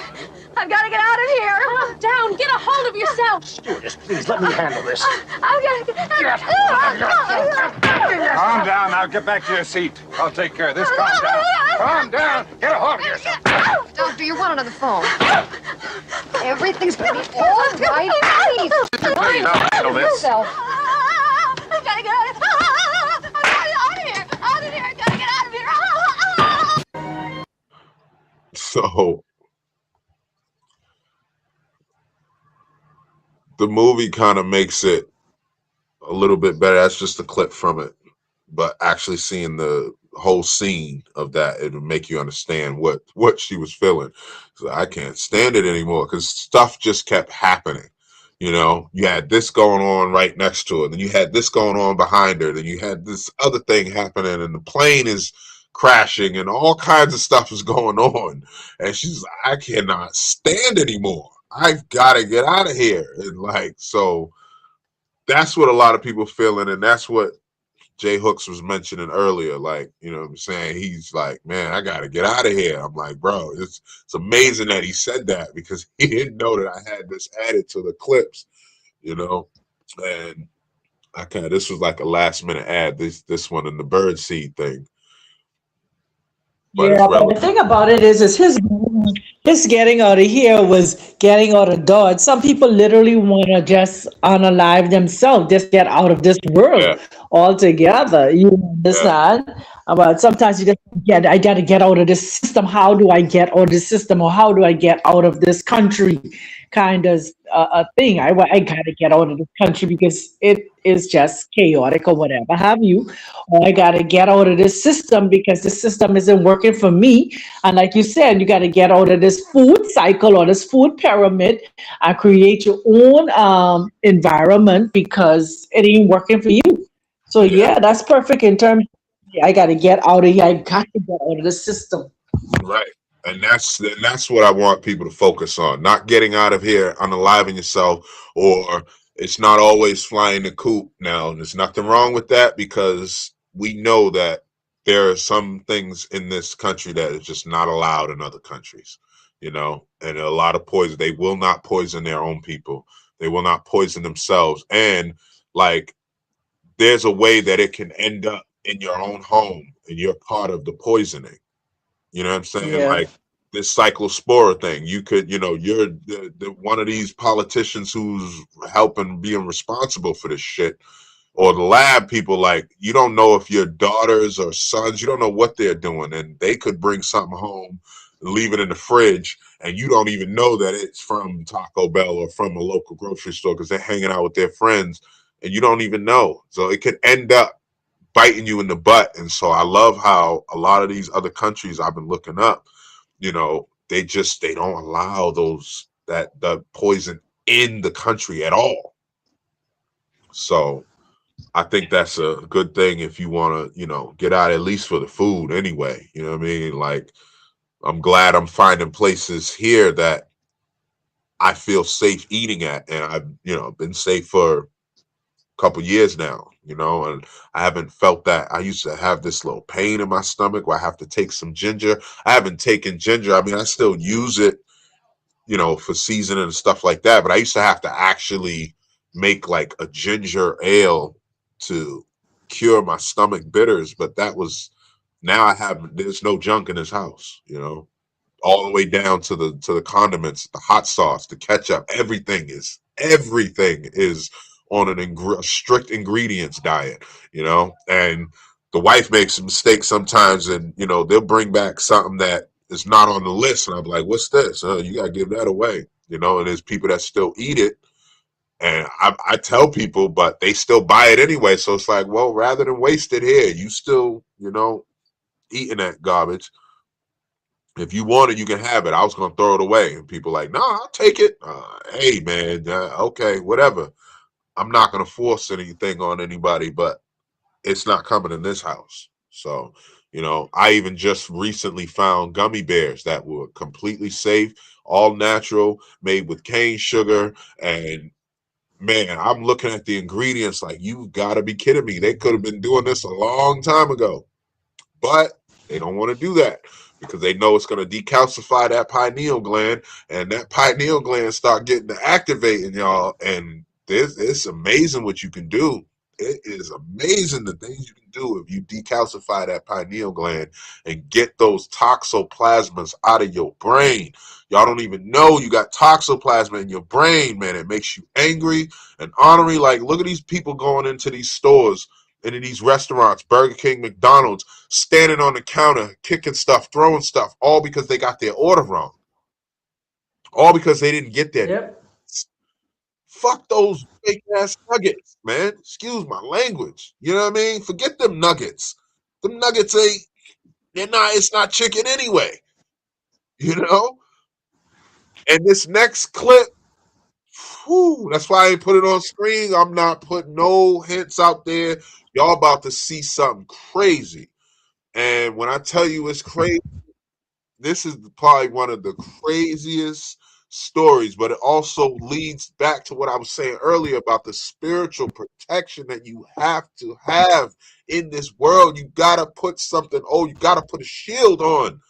I've got to get out of here. Calm down. Get a hold of yourself. Stewardess, please let me handle this. I've got to get Calm down. Now get back to your seat. I'll take care of this. Calm down. Calm down. Get a hold of yourself. Doctor, you're one on the phone. Everything's gonna be all right. Please. Please, I'll handle this. Yourself. I've got to get out of here. Out of here. Out of here. I've got to get out of here. So the movie kind of makes it a little bit better. That's just a clip from it. But actually seeing the whole scene of that, it would make you understand what she was feeling. So I can't stand it anymore, because stuff just kept happening. You know, you had this going on right next to her, then you had this going on behind her, then you had this other thing happening, and the plane is crashing, and all kinds of stuff is going on. And she's like, I cannot stand anymore. I've got to get out of here. And like, so that's what a lot of people feeling, and that's what Jay Hooks was mentioning earlier. Like, you know what I'm saying? He's like, man, I got to get out of here. I'm like, bro, it's amazing that he said that, because he didn't know that I had this added to the clips, you know? And this was like a last minute ad, this one in the bird seed thing. But yeah, but the thing about it is his getting out of here was getting out of Dodge. Some people literally want to just unalive themselves, just get out of this world altogether. You understand? But sometimes you just I got to get out of this system. How do I get out of this system, or how do I get out of this country? Kind of a thing. I got to get out of this country because it is just chaotic or whatever have you. Or I got to get out of this system because the system isn't working for me. And like you said, you got to get out of this food cycle or this food pyramid and create your own environment because it ain't working for you. So yeah, that's perfect in terms of, I got to get out of here. I got to get out of the system. Right. And that's what I want people to focus on. Not getting out of here, unaliving yourself, or it's not always flying the coop. Now, there's nothing wrong with that, because we know that there are some things in this country that is just not allowed in other countries, you know, and a lot of poison. They will not poison their own people. They will not poison themselves. And like, there's a way that it can end up in your own home and you're part of the poisoning. You know what I'm saying? Yeah. Like this cyclospora thing. You could, you know, you're the one of these politicians who's helping, being responsible for this shit. or the lab people, like, you don't know if your daughters or sons, you don't know what they're doing, and they could bring something home, leave it in the fridge, and you don't even know that it's from Taco Bell or from a local grocery store because they're hanging out with their friends, and you don't even know. So it could end up biting you in the butt. And so I love how a lot of these other countries I've been looking up, they don't allow the poison in the country at all. So I think that's a good thing if you want to, get out at least for the food anyway. You know what I mean? Like, I'm glad I'm finding places here that I feel safe eating at, and I've, been safe for a couple years now, and I haven't felt that. I used to have this little pain in my stomach where I have to take some ginger. I haven't taken ginger. I mean, I still use it, for seasoning and stuff like that, but I used to have to actually make like a ginger ale to cure my stomach bitters. But there's no junk in this house, all the way down to the condiments, the hot sauce, the ketchup. Everything is on a strict ingredients diet, and the wife makes a mistake sometimes, and they'll bring back something that is not on the list, and I'm like, what's this? You gotta give that away, and there's people that still eat it, and I tell people, but they still buy it anyway. So it's like, well, rather than waste it here, you still eating that garbage. If you want it, you can have it. I was gonna throw it away, and people like, no, I'll take it. Hey, man, okay, whatever. I'm not gonna force anything on anybody, but it's not coming in this house. So, I even just recently found gummy bears that were completely safe, all natural, made with cane sugar, and man, I'm looking at the ingredients like, you've got to be kidding me. They could have been doing this a long time ago. But they don't want to do that because they know it's going to decalcify that pineal gland, and that pineal gland start getting to activating, y'all. And it's amazing what you can do. It is amazing the things you can do if you decalcify that pineal gland and get those toxoplasmas out of your brain. Y'all don't even know you got toxoplasma in your brain, man. It makes you angry and ornery. Like, look at these people going into these stores and in these restaurants, Burger King, McDonald's, standing on the counter, kicking stuff, throwing stuff, all because they got their order wrong. All because they didn't get that. Yep. Fuck those fake ass nuggets, man. Excuse my language. You know what I mean? Forget them nuggets. Them nuggets it's not chicken anyway. And this next clip, that's why I ain't put it on screen. I'm not putting no hints out there. Y'all about to see something crazy. And when I tell you it's crazy, this is probably one of the craziest stories, but it also leads back to what I was saying earlier about the spiritual protection that you have to have in this world. You got to put something, you got to put a shield on.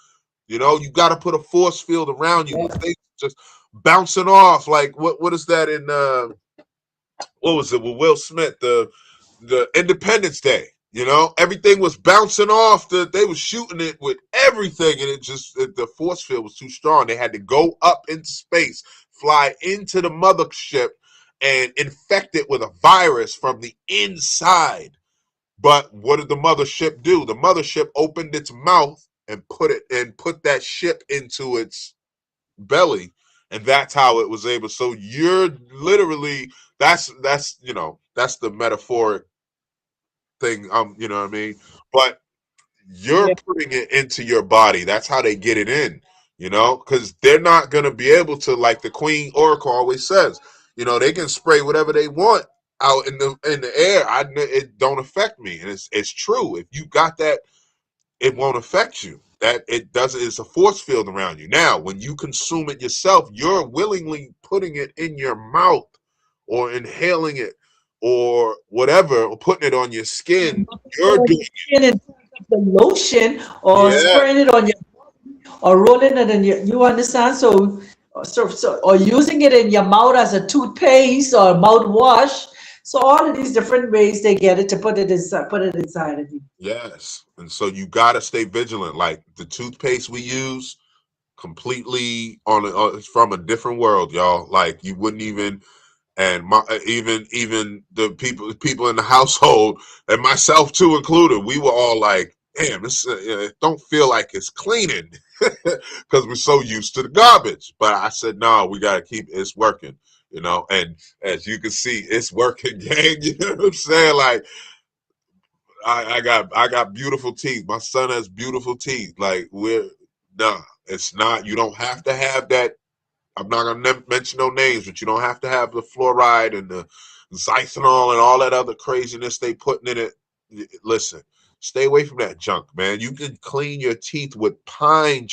You got to put a force field around you. When things just bouncing off, like what is that in what was it with Will Smith, the Independence Day? Everything was bouncing off. They were shooting it with everything, and the force field was too strong. They had to go up into space, fly into the mothership, and infect it with a virus from the inside. But what did the mothership do? The mothership opened its mouth and put that ship into its belly, and that's how it was able. So you're literally that's the metaphoric thing, you know what I mean? But you're putting it into your body. That's how they get it in, because they're not going to be able to, like the Queen Oracle always says, they can spray whatever they want out in the air. It don't affect me. And it's true. If you got that, it won't affect you. That it doesn't. It's a force field around you. Now, when you consume it yourself, you're willingly putting it in your mouth or inhaling it or whatever, or putting it on your skin. You're doing it. The lotion or spraying it on your or rolling it in you understand? So or using it in your mouth as a toothpaste or mouthwash. So all of these different ways they get it to put it inside of you. Yes. And so you got to stay vigilant. Like the toothpaste we use, completely it's from a different world, y'all. Like you wouldn't even, And even the people in the household, and myself too included, we were all like, damn, this it don't feel like it's cleaning because we're so used to the garbage. But I said, no, we got to keep it's working, and as you can see, it's working, gang. You know what I'm saying? Like, I got beautiful teeth. My son has beautiful teeth. Like, it's not, you don't have to have that. I'm not gonna mention no names, but you don't have to have the fluoride and the xylitol and all that other craziness they putting in it. Listen, stay away from that junk, man. You can clean your teeth with pine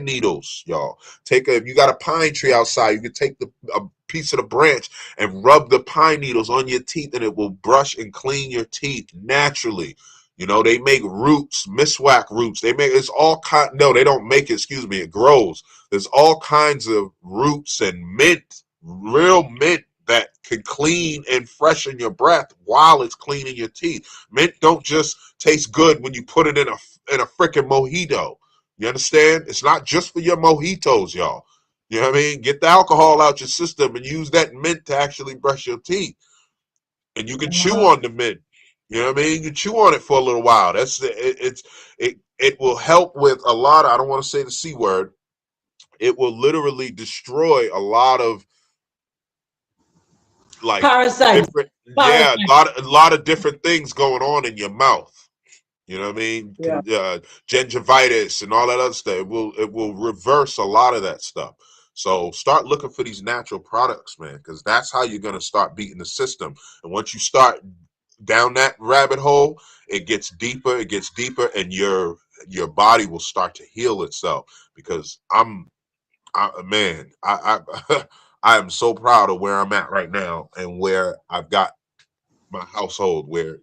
needles, y'all. If you got a pine tree outside, you can take a piece of the branch and rub the pine needles on your teeth, and it will brush and clean your teeth naturally. They make roots, miswak roots. It's all kind. No, they don't make it. Excuse me. It grows. There's all kinds of roots and mint, real mint that can clean and freshen your breath while it's cleaning your teeth. Mint don't just taste good when you put it in a freaking mojito. You understand? It's not just for your mojitos, y'all. You know what I mean? Get the alcohol out your system and use that mint to actually brush your teeth. And you can chew on the mint. You know what I mean? You can chew on it for a little while. It will help with a lot of, I don't want to say the C word. It will literally destroy a lot of like Parasites. Yeah, a lot of different things going on in your mouth. You know what I mean? Yeah. Gingivitis and all that other stuff. It will reverse a lot of that stuff. So start looking for these natural products, man, because that's how you're gonna start beating the system. And once you start down that rabbit hole, it gets deeper, and your body will start to heal itself. Because man, I I am so proud of where I'm at right now and where I've got my household, where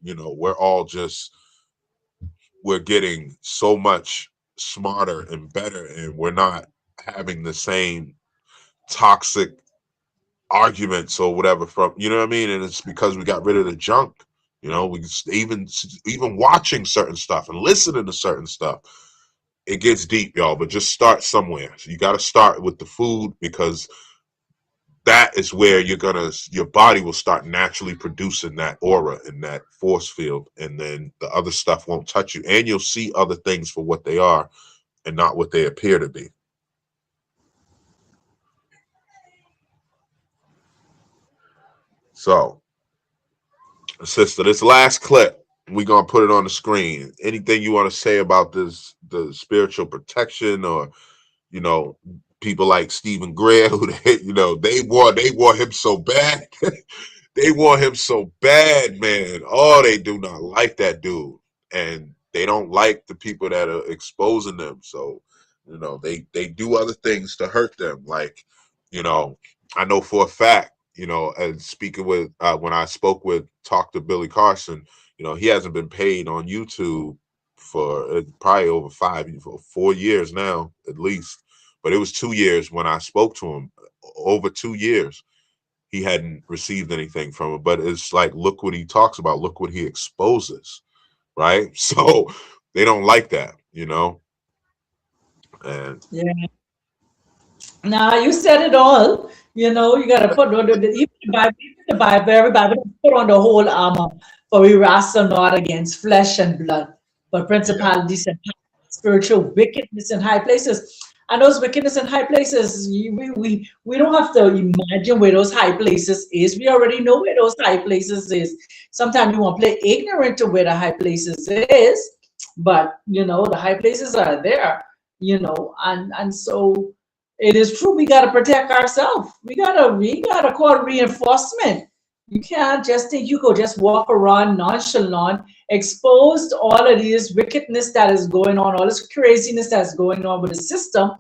we're getting so much smarter and better, and we're not having the same toxic arguments or whatever from, you know what I mean? And it's because we got rid of the junk. We even watching certain stuff and listening to certain stuff. It gets deep, y'all, but just start somewhere. So you got to start with the food, because that is where your body will start naturally producing that aura and that force field, and then the other stuff won't touch you, and you'll see other things for what they are and not what they appear to be. So, sister, this last clip, we're going to put it on the screen. Anything you want to say about the spiritual protection, or, people like Stephen Greer, who they want him so bad. They want him so bad, man. Oh, they do not like that dude. And they don't like the people that are exposing them. So, they do other things to hurt them. Like, I know for a fact, and speaking with, when I talked to Billy Carson, he hasn't been paid on YouTube for probably over 4 years now, at least. But it was 2 years when I spoke to him, over 2 years. He hadn't received anything from it, but it's like, look what he talks about, look what he exposes, right? So they don't like that, and yeah. Now you said it all. You got to put on even the Bible, everybody put on the whole armor, for we wrestle not against flesh and blood, but principalities and spiritual wickedness in high places. And those wickedness in high places, we don't have to imagine where those high places is. We already know where those high places is. Sometimes you want to play ignorant to where the high places is, but the high places are there. And so it is true. We gotta protect ourselves. We gotta call reinforcement. You can't just think you could just walk around nonchalant, exposed all of this wickedness that is going on, all this craziness that's going on with the system,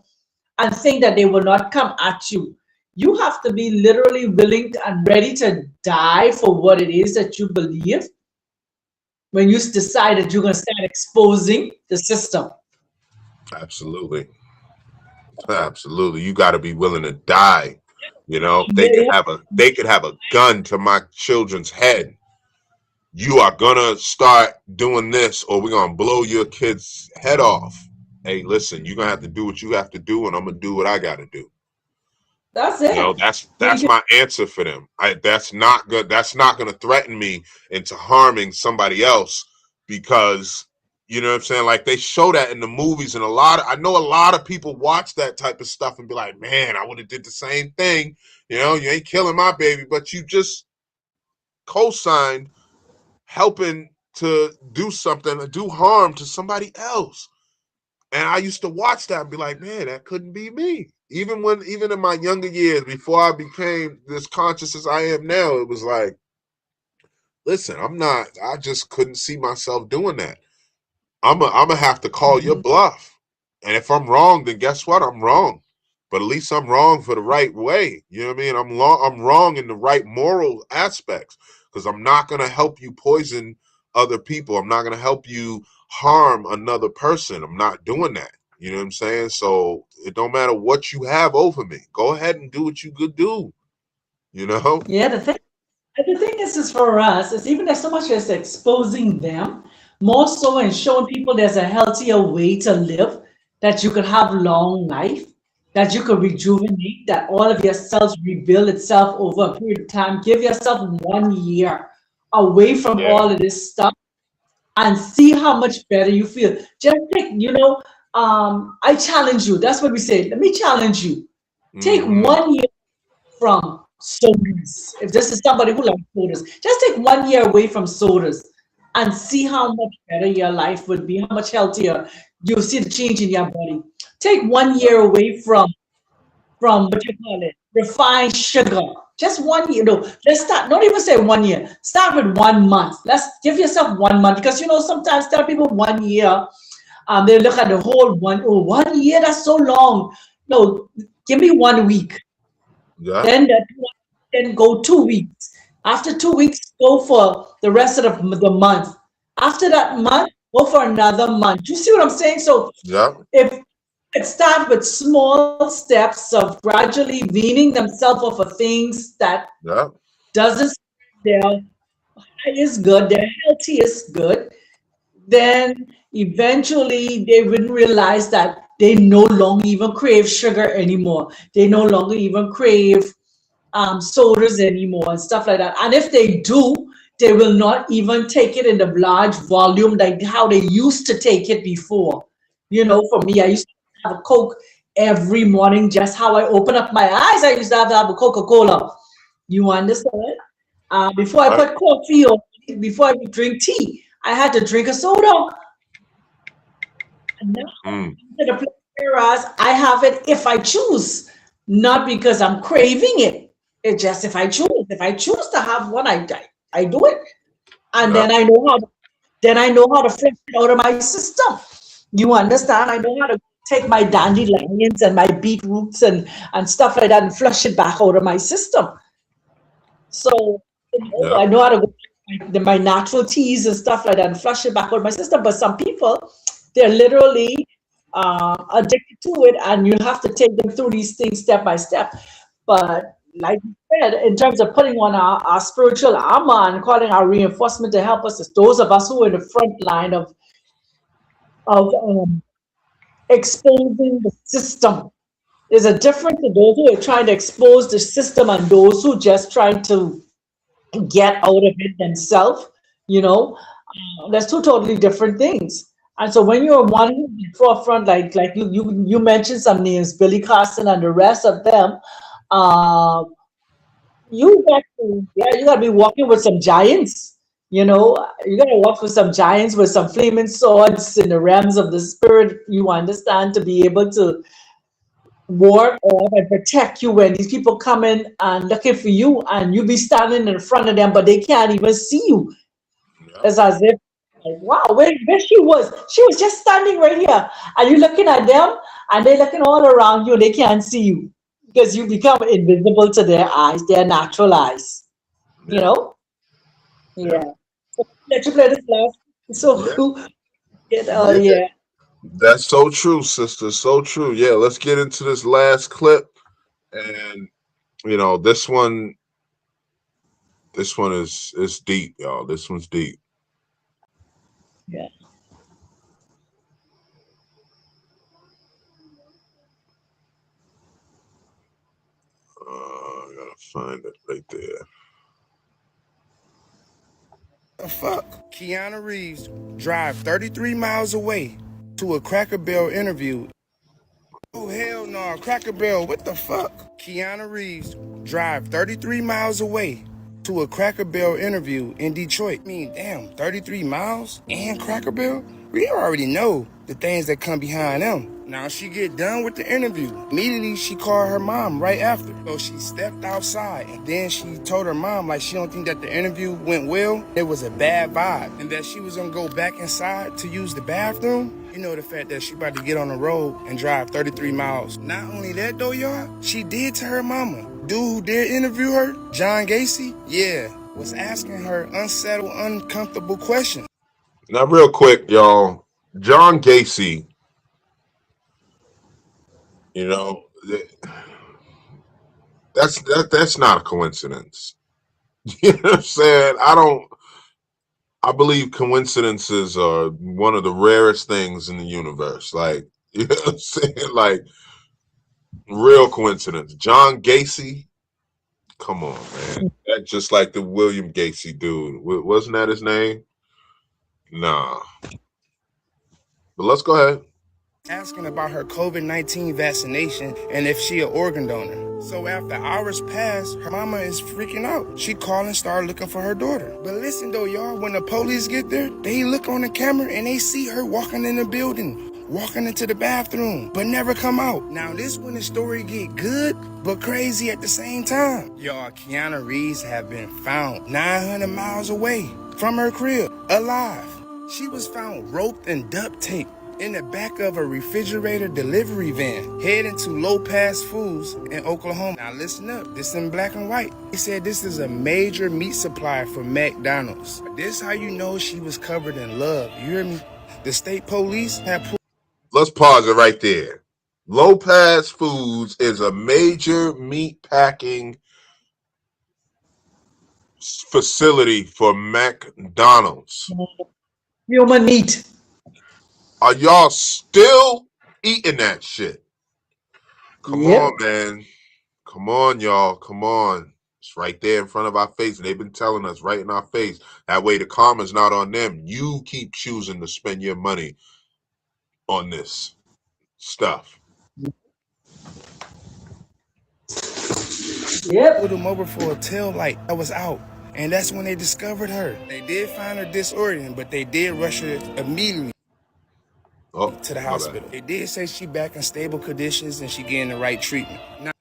and think that they will not come at you. You have to be literally willing and ready to die for what it is that you believe when you decide that you're going to start exposing the system. Absolutely. You got to be willing to die. They could have a gun to my children's head. You are gonna start doing this, or we're gonna blow your kid's head off. Hey, listen, you're gonna have to do what you have to do, and I'm gonna do what I gotta do. That's it. That's my answer for them. That's not good. That's not going to threaten me into harming somebody else, because you know what I'm saying. Like, they show that in the movies, and I know a lot of people watch that type of stuff and be like, "Man, I would have did the same thing." You know, you ain't killing my baby, but you just co-signed helping to do something, do harm to somebody else. And I used to watch that and be like, man, that couldn't be me. Even in my younger years, before I became this conscious as I am now, it was like, listen, I just couldn't see myself doing that. I'm gonna have to call your bluff. And if I'm wrong, then guess what? I'm wrong. But at least I'm wrong for the right way. You know what I mean? I'm wrong in the right moral aspects, because I'm not gonna help you poison other people. I'm not gonna help you harm another person. I'm not doing that. You know what I'm saying? So it don't matter what you have over me. Go ahead and do what you could do. You know? Yeah, the thing is for us, it's even as so much as exposing them, more so in showing people there's a healthier way to live, that you could have long life, that you could rejuvenate, that all of your cells rebuild itself over a period of time. Give yourself 1 year away from Yeah. all of this stuff and see how much better you feel. Just take, I challenge you. That's what we say. Let me challenge you. Take Mm-hmm. 1 year from sodas. If this is somebody who likes sodas, just take 1 year away from sodas and see how much better your life would be, how much healthier you'll see the change in your body. Take 1 year away from what you call it, refined sugar. Just 1 year. No, let's start. Don't even say 1 year. Start with 1 month. Let's give yourself 1 month, because sometimes tell people 1 year. They look at the whole 1 year. That's so long. No, give me 1 week. Yeah. Then go 2 weeks. After 2 weeks, go for the rest of the month. After that month, go for another month. You see what I'm saying? So Yeah. if it start with small steps of gradually weaning themselves off of things that Yeah. doesn't their high is good, their healthy is good, then eventually they wouldn't realize that they no longer even crave sugar anymore. They no longer even crave sodas anymore and stuff like that. And if they do, they will not even take it in the large volume like how they used to take it before. For me, I used to have a Coke every morning, just how I open up my eyes. I used to have a Coca-Cola. You understand? Before I Right. put coffee or before I drink tea, I had to drink a soda. And now Mm. I'm to the place whereas I have it if I choose, not because I'm craving it. It's just if I choose. If I choose to have one, I do it, and Yeah. then I know how to flush it out of my system. You understand? I know how to take my dandelions and my beetroots and stuff like that and flush it back out of my system. So Yeah. I know how to go my natural teas and stuff like that and flush it back out of my system. But some people, they're literally addicted to it, and you have to take them through these things step by step. But like you said, in terms of putting on our spiritual armor and calling our reinforcement to help us, it's those of us who are in the front line of exposing the system. There's a difference in those who are trying to expose the system and those who just trying to get out of it themselves. You know, there's two totally different things. And so when you're one in the forefront, like you mentioned some names, Billy Carson and the rest of them, uh, you got to be walking with some giants. You got to walk with some giants with some flaming swords in the realms of the spirit. You understand, to be able to ward off and protect you when these people come in and looking for you, and you be standing in front of them, but they can't even see you. It's as if, like, wow, where she was. She was just standing right here. And you looking at them, and they're looking all around you, and they can't see you because you become invisible to their eyes, their natural eyes. You Yeah. know? Yeah. Yeah. So let you play this last. So Yeah. cool. Yeah. Yeah. That's so true, sister. So true. Yeah. Let's get into this last clip, and this one is deep, y'all. This one's deep. Yeah. Find it right there. The fuck? Keanu Reeves drive 33 miles away to a Cracker Barrel interview. Oh, hell no. Cracker Barrel, what the fuck? Keanu Reeves drive 33 miles away to a Cracker Barrel interview in Detroit. I mean, damn, 33 miles and Cracker Barrel? We already know the things that come behind them. Now she get done with the interview. Immediately she called her mom right after. So she stepped outside and then she told her mom like she don't think that the interview went well. It was a bad vibe and that she was gonna go back inside to use the bathroom. You know the fact that she about to get on the road and drive 33 miles. Not only that though, y'all, she did to her mama. Dude who did interview her, John Gacy, was asking her unsettled, uncomfortable questions. Now, real quick, y'all, John Gacy, you know, that's not a coincidence. You know what I'm saying? I believe coincidences are one of the rarest things in the universe. Like, you know what I'm saying? Like, real coincidence. John Gacy, come on, man. That's just like the William Gacy dude. Wasn't that his name? Nah. But let's go ahead. Asking about her COVID-19 vaccination and if she an organ donor. So after hours pass, her mama is freaking out. She called and started looking for her daughter. But listen though, y'all, when the police get there, they look on the camera and they see her walking in the building, walking into the bathroom, but never come out. Now this when the story get good, but crazy at the same time. Y'all, Keanu Reeves have been found 900 miles away from her crib, alive. She was found roped and duct taped in the back of a refrigerator delivery van heading to Lopez Foods in Oklahoma. Now listen up, this in black and white. He said this is a major meat supplier for McDonald's. This how you know she was covered in love. You hear me? The state police have pulled. Let's pause it right there. Lopez Foods is a major meat packing facility for McDonald's. Human meat. Are y'all still eating that shit? Come on, man. Come on, y'all. Come on. It's right there in front of our face. They've been telling us right in our face. That way the karma's not on them. You keep choosing to spend your money on this stuff. Put them over for a tail light that was out. And that's when they discovered her. They did find her disorient, but they did rush her immediately to the hospital. They did say she back in stable conditions and she getting the right treatment. Now,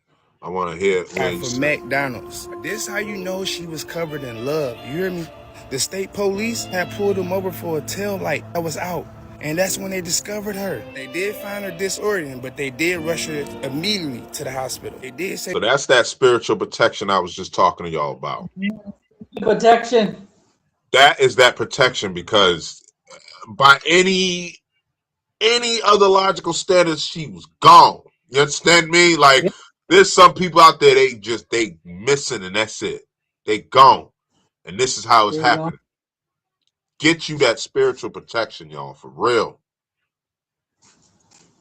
I want to hear what for McDonald's. This how you know she was covered in love. You hear me? The state police had pulled them over for a tail light that was out. And that's when they discovered her. They did find her disorient, but they did rush her immediately to the hospital. They did say. So that's that spiritual protection I was just talking to y'all about. Protection. That is that protection, because by any other logical standards, she was gone. You understand me? Like, there's some people out there, they missing and that's it. They gone. And this is how it's happening. Get you that spiritual protection, y'all, for real.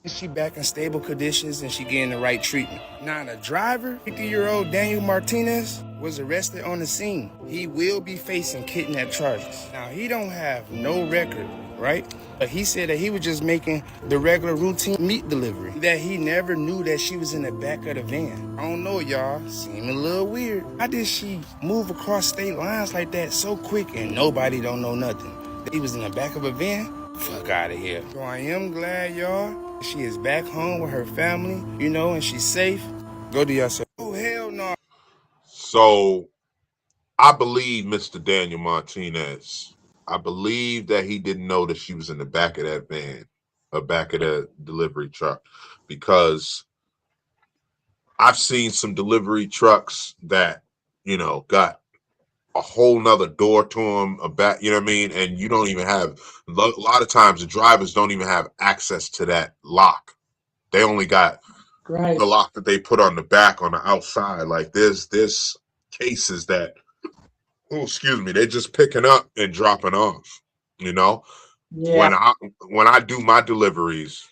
She back in stable conditions and she getting the right treatment. Now the driver, 50-year-old Daniel Martinez, was arrested on the scene. He will be facing kidnap charges. Now he don't have no record, right? But he said that he was just making the regular routine meat delivery. That he never knew that she was in the back of the van. I don't know, y'all. Seemed a little weird. How did she move across state lines like that so quick and nobody don't know nothing? That he was in the back of a van? Fuck out of here. So I am glad, y'all. She is back home with her family, you know, and she's safe. Go to yourself. Oh, hell no. So I believe Mr. Daniel Martinez. I believe that he didn't know that she was in the back of that van, or back of that delivery truck, because I've seen some delivery trucks that, you know, got a whole nother door to them, a back, you know what I mean? And you don't even have, a lot of times the drivers don't even have access to that lock. They only got the lock that they put on the back, on the outside. Like there's cases that, they're just picking up and dropping off, you know? Yeah. When I do my deliveries,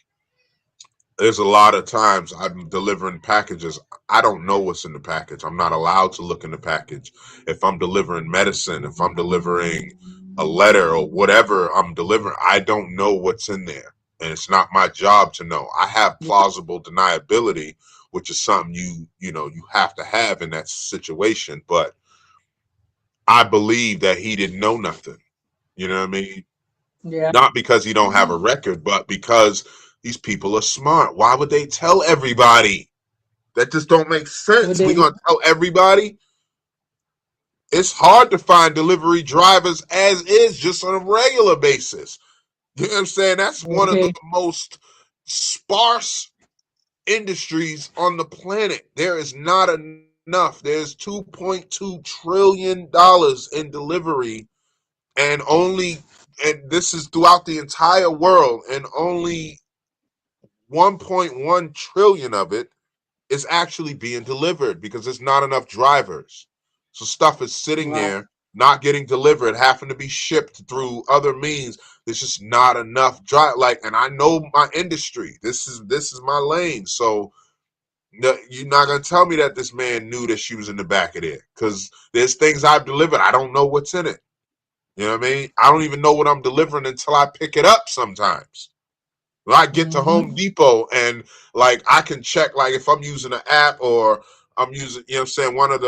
there's a lot of times I'm delivering packages. I don't know what's in the package. I'm not allowed to look in the package. If I'm delivering medicine, if I'm delivering a letter or whatever I'm delivering, I don't know what's in there. And it's not my job to know. I have plausible deniability, which is something you have to have in that situation. But I believe that he didn't know nothing. You know what I mean? Yeah. Not because he don't have a record, but because these people are smart. Why would they tell everybody? That just don't make sense. We're going to tell everybody. It's hard to find delivery drivers as is just on a regular basis. You know what I'm saying? That's one of the most sparse industries on the planet. There is not enough. There's $2.2 trillion in delivery, and this is throughout the entire world, and only 1.1 trillion of it is actually being delivered because there's not enough drivers. So stuff is sitting there, not getting delivered, having to be shipped through other means. There's just not enough and I know my industry. This is my lane. So you're not gonna tell me that this man knew that she was in the back of there, because there's things I've delivered. I don't know what's in it. You know what I mean? I don't even know what I'm delivering until I pick it up sometimes. When I get to Home Depot and I can check if I'm using an app or I'm using, you know what I'm saying, one of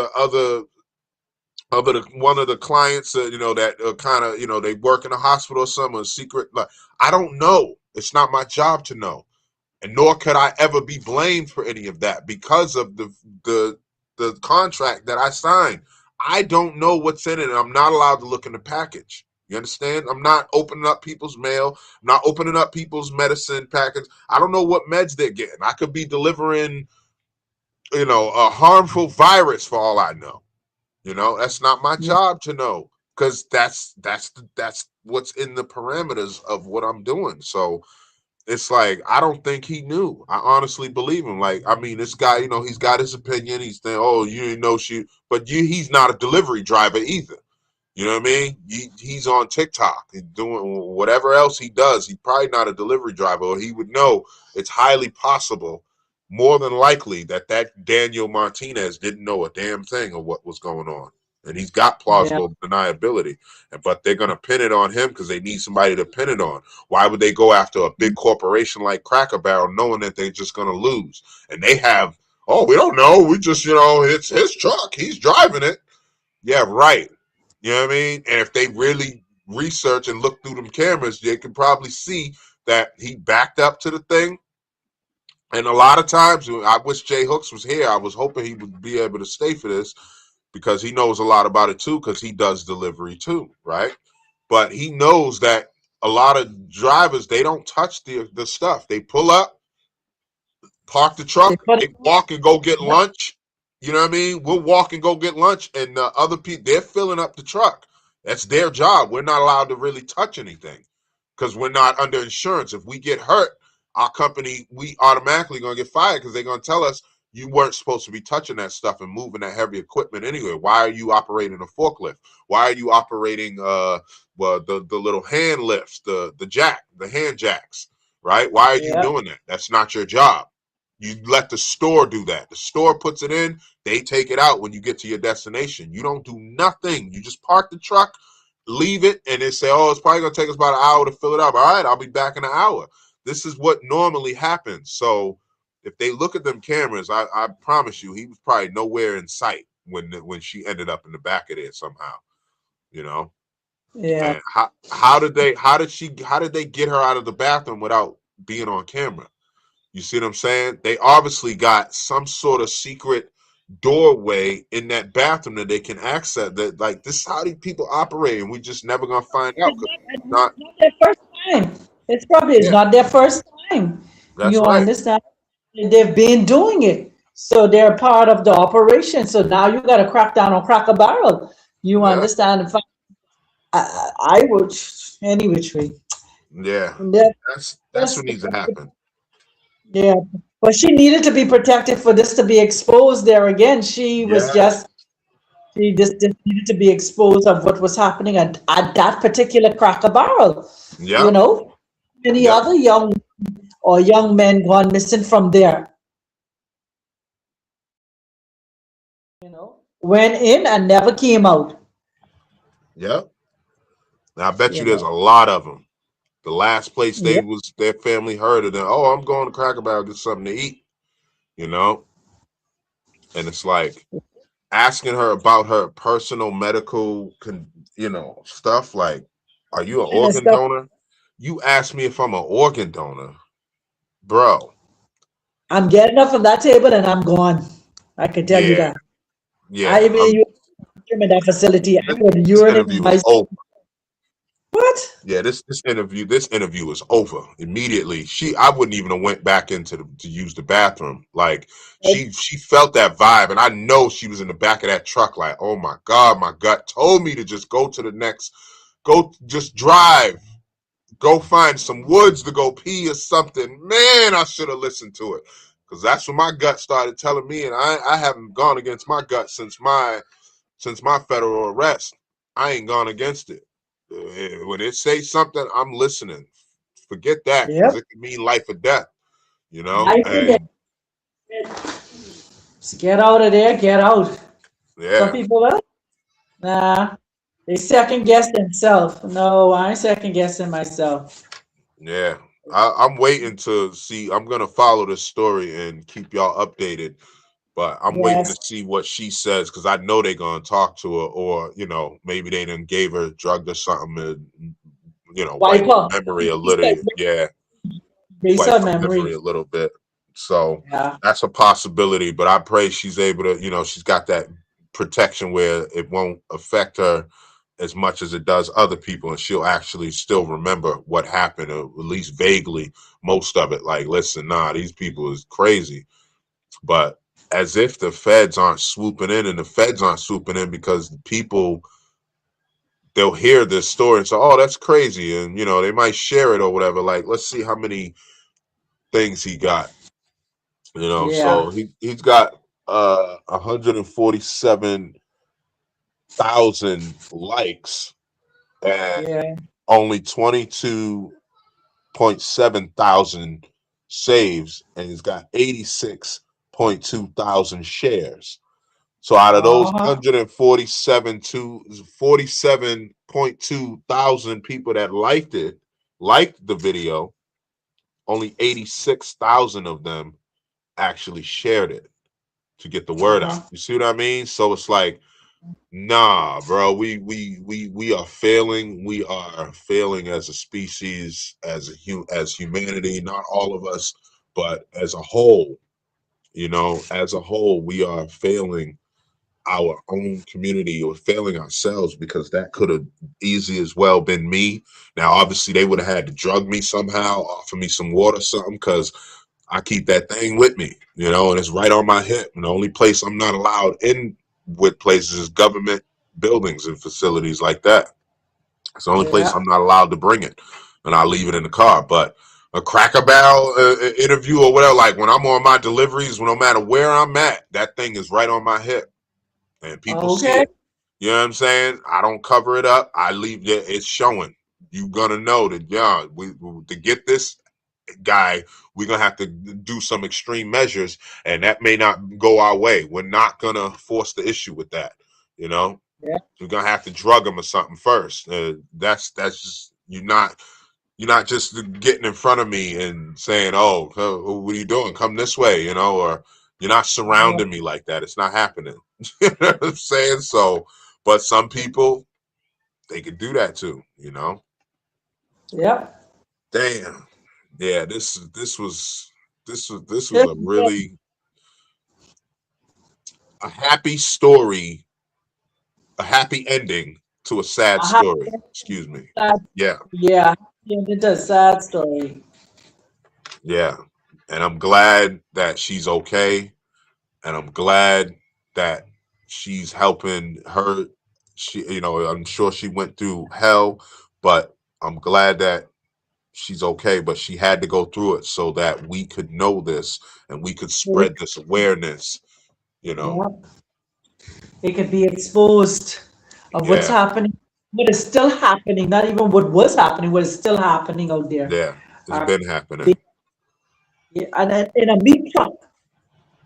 the clients that kind of they work in a hospital or something, a secret, I don't know. It's not my job to know. And nor could I ever be blamed for any of that because of the contract that I signed. I don't know what's in it, and I'm not allowed to look in the package. You understand? I'm not opening up people's mail. I'm not opening up people's medicine package. I don't know what meds they're getting. I could be delivering, a harmful virus for all I know. That's not my job to know, because that's what's in the parameters of what I'm doing. So it's I don't think he knew. I honestly believe him. This guy, he's got his opinion. He's saying, "Oh, you didn't know she," but he's not a delivery driver either. You know what I mean? He's on TikTok. He's doing whatever else he does. He's probably not a delivery driver, or he would know. It's highly possible, more than likely, that Daniel Martinez didn't know a damn thing of what was going on. And he's got plausible deniability. But they're going to pin it on him because they need somebody to pin it on. Why would they go after a big corporation like Cracker Barrel knowing that they're just going to lose? And they have, we don't know. We just, it's his truck. He's driving it. Yeah, right. You know what I mean? And if they really research and look through them cameras, they can probably see that he backed up to the thing. And a lot of times, I wish Jay Hooks was here. I was hoping he would be able to stay for this, because he knows a lot about it too, because he does delivery too, right? But he knows that a lot of drivers, they don't touch the stuff. They pull up, park the truck, they walk and go get lunch. You know what I mean? We'll walk and go get lunch, and other people, they're filling up the truck. That's their job. We're not allowed to really touch anything because we're not under insurance. If we get hurt, our company, we automatically going to get fired, because they're going to tell us you weren't supposed to be touching that stuff and moving that heavy equipment anyway. Why are you operating a forklift? Why are you operating the little hand lifts, the hand jacks, right? Why are you doing that? That's not your job. You let the store do that. The store puts it in, they take it out when you get to your destination. You don't do nothing. You just park the truck, leave it, and they say, it's probably going to take us about an hour to fill it up. All right, I'll be back in an hour. This is what normally happens. So if they look at them cameras, I promise you, he was probably nowhere in sight when she ended up in the back of there somehow. Yeah. And how did they get her out of the bathroom without being on camera? You see what I'm saying? They obviously got some sort of secret doorway in that bathroom that they can access. That this is how these people operate, and we just never gonna find out. It's not their first time. It's probably not their first time. That's you right. Understand? They've been doing it, so they're part of the operation. So now you got to crack down on Cracker Barrel. You understand? If I would any which way. Yeah, that's what needs to happen. Yeah, but she needed to be protected for this to be exposed there again. She just needed to be exposed of what was happening at that particular Cracker Barrel. Yeah. Any other young or young men gone missing from there. Went in and never came out. Yep. Now I bet you there's a lot of them. The last place their family heard of them, oh, I'm going to Cracker Barrel to get something to eat, you know? And it's like asking her about her personal medical, stuff. Like, are you an organ donor? You asked me if I'm an organ donor, bro. I'm getting up from that table and I'm gone. I can tell you that. Yeah. I mean, you're in that facility. I would urinate in my. What? Yeah, this interview is over immediately. I wouldn't even have went back into to use the bathroom. Like she felt that vibe, and I know she was in the back of that truck. Like, oh my God, my gut told me to just go to the next, just drive, go find some woods to go pee or something. Man, I should have listened to it, because that's when my gut started telling me, and I haven't gone against my gut since my federal arrest. I ain't gone against it. When it says something, I'm listening. Forget that, because it can mean life or death, And, get out of there, get out. Yeah. Some people, nah, they second guess themselves. No, I ain't second guessing myself. Yeah, I'm waiting to see. I'm gonna follow this story and keep y'all updated. But I'm waiting to see what she says, because I know they're gonna talk to her, or maybe they done gave her a drug or something, and wipe her memory a little. Yeah, wipe her memory a little bit. So that's a possibility. But I pray she's able to. She's got that protection where it won't affect her as much as it does other people, and she'll actually still remember what happened, or at least vaguely most of it. Like, listen, these people is crazy. But as if the feds aren't swooping in, and the feds aren't swooping in because people, they'll hear this story and say, oh, that's crazy. And, they might share it or whatever. Like, let's see how many things he got, So he's got 147,000 likes and only 22.7 thousand saves, and he's got 86.2 thousand shares. So out of those 47.2 thousand people that liked the video, only 86,000 of them actually shared it to get the word out. You see what I mean? So it's like, nah, bro, we are failing. We are failing as a species, as humanity. Not all of us, but as a whole. As a whole, we are failing our own community, or failing ourselves, because that could have easy as well been me. Now, obviously, they would have had to drug me somehow, offer me some water, something, because I keep that thing with me, and it's right on my hip. And the only place I'm not allowed in with places is government buildings and facilities like that. It's the only place I'm not allowed to bring it, and I leave it in the car. But a Cracker Barrel interview or whatever, like when I'm on my deliveries, no matter where I'm at, that thing is right on my hip, and people see it. You know what I'm saying? I don't cover it up. I leave it. It's showing. You're gonna know that, to get this guy, we're gonna have to do some extreme measures, and that may not go our way. We're not gonna force the issue with that. We're gonna have to drug him or something first. That's just you're not just getting in front of me and saying, oh, what are you doing, come this way, or you're not surrounding me like that. It's not happening. You know what I'm saying? So, but some people, they could do that too. Damn. Yeah, this was a really a happy story, a happy ending to a sad story. Excuse me. Yeah. It's a sad story. Yeah, and I'm glad that she's okay, and I'm glad that she's helping her. I'm sure she went through hell, but I'm glad that she's okay. But she had to go through it so that we could know this and we could spread this awareness. It could be exposed of what's happening, what is still happening, not even what was happening, what is still happening out there. Yeah, it's been happening. Yeah, and then in a meat truck.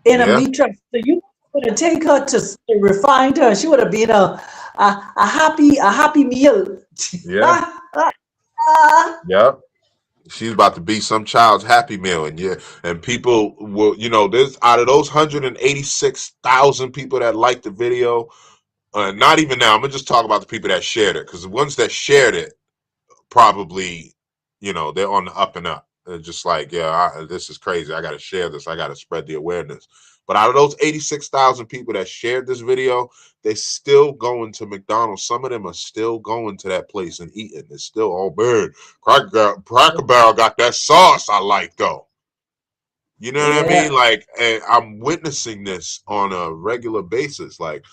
In a Yeah, meat truck. So you would have take her to refine her. She would have been a happy meal. yeah, yeah. She's about to be some child's happy meal, and yeah, and people will, there's out of those 186,000 people that liked the video, not even now. I'm gonna just talk about the people that shared it, because the ones that shared it probably, they're on the up and up. They're just like, yeah, this is crazy. I got to share this. I got to spread the awareness. But out of those 86,000 people that shared this video, they're still going to McDonald's. Some of them are still going to that place and eating. It's still, oh man, Cracker Barrel got that sauce I like though. You know what I Yeah. mean? Like, and I'm witnessing this on a regular basis. Like,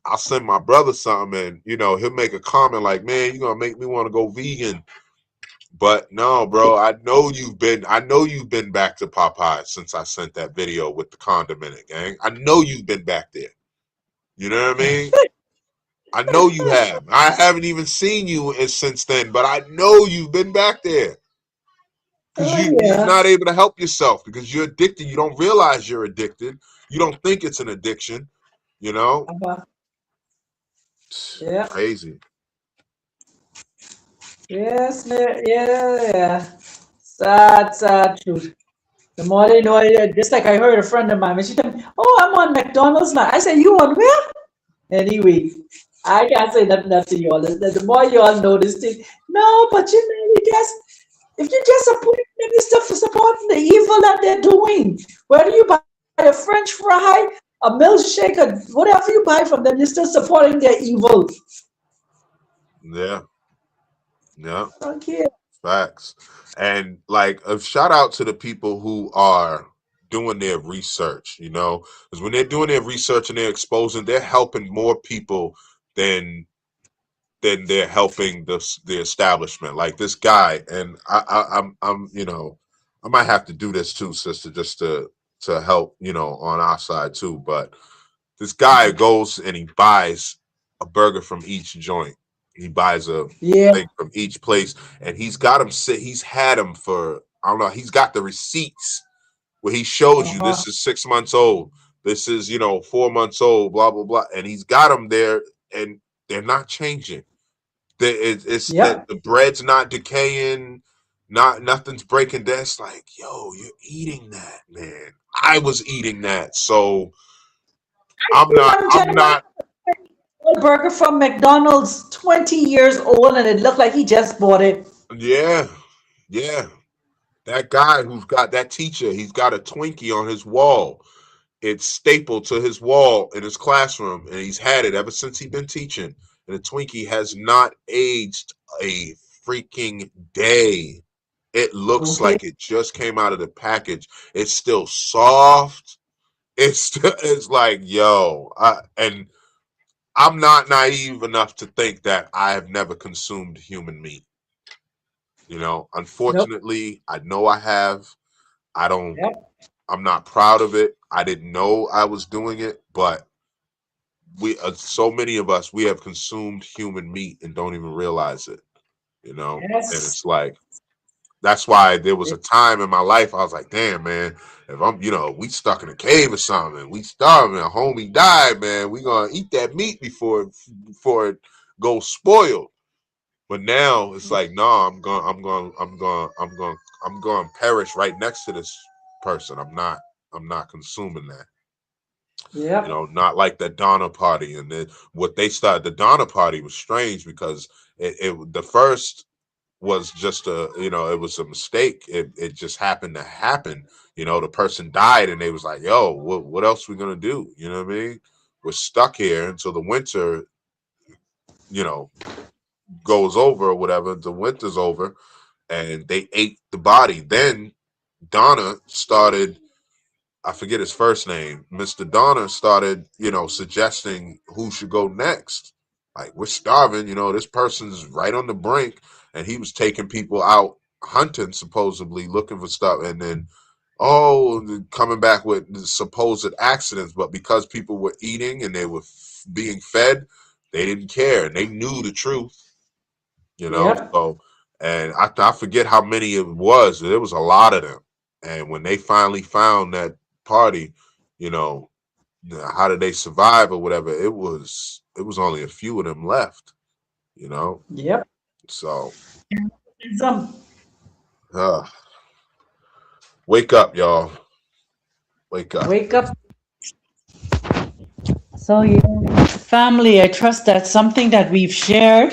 I'll send my brother something, and he'll make a comment like, "Man, you're gonna make me want to go vegan." But no, bro, I know you've been back to Popeyes since I sent that video with the condom in it, gang. I know you've been back there. You know what I mean? I know you have. I haven't even seen you since then, but I know you've been back there. Because Oh you're yeah. not able to help yourself because you're addicted. You don't realize you're addicted. You don't think it's an addiction, you know? Yeah. Crazy. Yes, man. Yeah. Sad truth. The more they know, just like I heard a friend of mine, when she told me, "Oh, I'm on McDonald's now." I said, "You on where?" Anyway, I can't say nothing else to y'all. The more y'all know this thing, no, but if you just support them, you're still supporting the evil that they're doing. Whether you buy a French fry, a milkshake, or whatever you buy from them, you're still supporting their evil. Yeah. Yeah. Okay. Facts. And like a shout out to the people who are doing their research, because when they're doing their research and they're exposing, they're helping more people than they're helping the establishment. Like this guy, and I'm I might have to do this too, sister, just to help, on our side too. But this guy goes and he buys a burger from each joint. He buys a Yeah. thing from each place, and he's got them sit. He's had them for I don't know. He's got the receipts where he shows you this is 6 months old. This is 4 months old. Blah blah blah, and he's got them there, and they're not changing. It's that Yep. the bread's not decaying. Nothing's breaking down. It's like, yo, you're eating that, man. I was eating that, so I'm not. A burger from McDonald's, 20 years old, and it looked like he just bought it. Yeah, yeah. That guy who's got that teacher, he's got a Twinkie on his wall. It's stapled to his wall in his classroom, and he's had it ever since he's been teaching. And the Twinkie has not aged a freaking day. It looks Okay. like it just came out of the package. It's still soft. It's like, yo, and I'm not naive enough to think that I have never consumed human meat. Nope. Unfortunately, I know I have. I don't. Yep. I'm not proud of it. I didn't know I was doing it, but so many of us, we have consumed human meat and don't even realize it. And Yes. it's like that's why there was a time in my life I was like, damn, man, if I'm, we stuck in a cave or something, we starving, a homie died, man, we gonna eat that meat before it goes spoiled. But now it's like, no, I'm going to perish right next to this person. I'm not consuming that. Yep. Not like the Donner Party. And then what they started, the Donner Party was strange because the first was just it was a mistake. It just happened to happen. The person died and they was like, yo, what else we gonna do? You know what I mean? We're stuck here until the winter, goes over or whatever. The winter's over, and they ate the body. Then Donna started, I forget his first name, Mr. Donner started, suggesting who should go next. Like, we're starving, this person's right on the brink, and he was taking people out hunting, supposedly looking for stuff, and then coming back with supposed accidents. But because people were eating and they were being fed, they didn't care, and they knew the truth. Yep. So, and I forget how many it was. There was a lot of them. And when they finally found that party, you know, how did they survive or whatever? It was only a few of them left, you know. Yep. So Some uh, wake up, y'all. Wake up. wake up. So, family, I trust that something that we've shared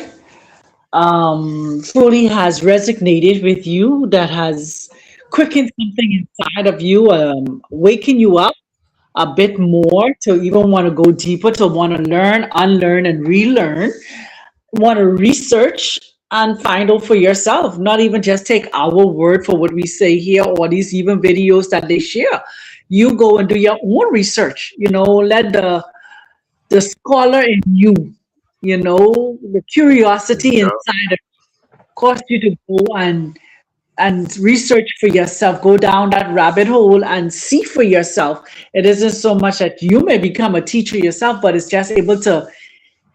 truly has resonated with you, that has quickened something inside of you, waken you up a bit more to even want to go deeper, to want to learn, unlearn, and relearn, want to research and find out for yourself, not even just take our word for what we say here or these even videos that they share. You go and do your own research, let the scholar in you, the curiosity Yeah. inside of cause you to go and research for yourself, go down that rabbit hole and see for yourself. It isn't so much that you may become a teacher yourself, but it's just able to,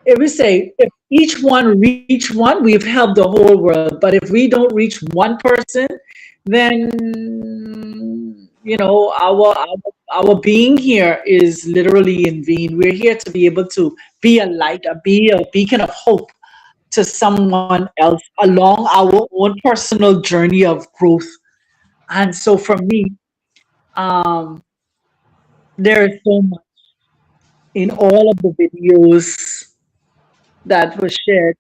if we say, if each one reach one, we've helped the whole world. But if we don't reach one person, then our being here is literally in vain. We're here to be able to be a light, be a beacon of hope to someone else along our own personal journey of growth. And so for me, um, there is so much in all of the videos that was shared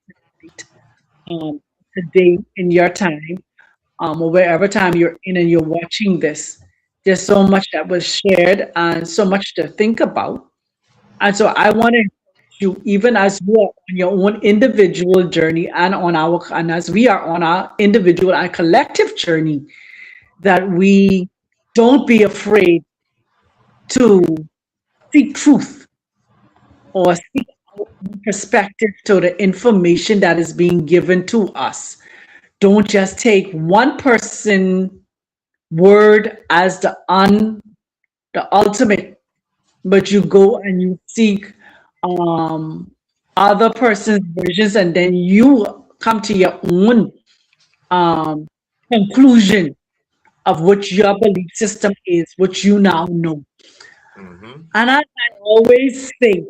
um, today in your time, or wherever time you're in and you're watching this. There's so much that was shared and so much to think about. And so I want to encourage you, even as you are on your own individual journey and as we are on our individual and collective journey, that we don't be afraid to seek truth or seek our own perspective to the information that is being given to us. Don't just take one person word as the ultimate, but you go and you seek um, other person's versions, and then you come to your own um, conclusion of what your belief system is, what you now know. Mm-hmm. And as I always say,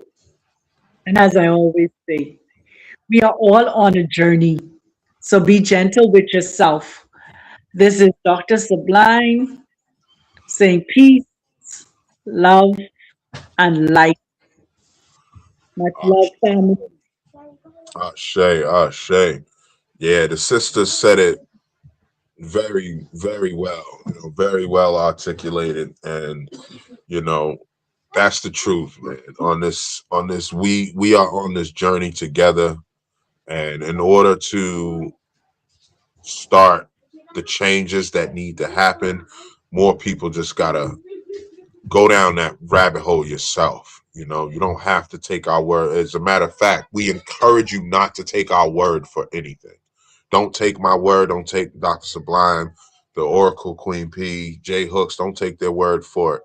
we are all on a journey. So be gentle with yourself. This is Dr. Sublime saying peace, love, and light. Much love, family. Ashe, Ashe. Yeah, the sister said it very, very well, very well articulated. And, you know, that's the truth, man. On this, we are on this journey together. And in order to start the changes that need to happen, more people just gotta go down that rabbit hole yourself. You don't have to take our word. As a matter of fact, we encourage you not to take our word for anything. Don't take my word. Don't take Dr. Sublime, the Oracle Queen P, J Hooks. Don't take their word for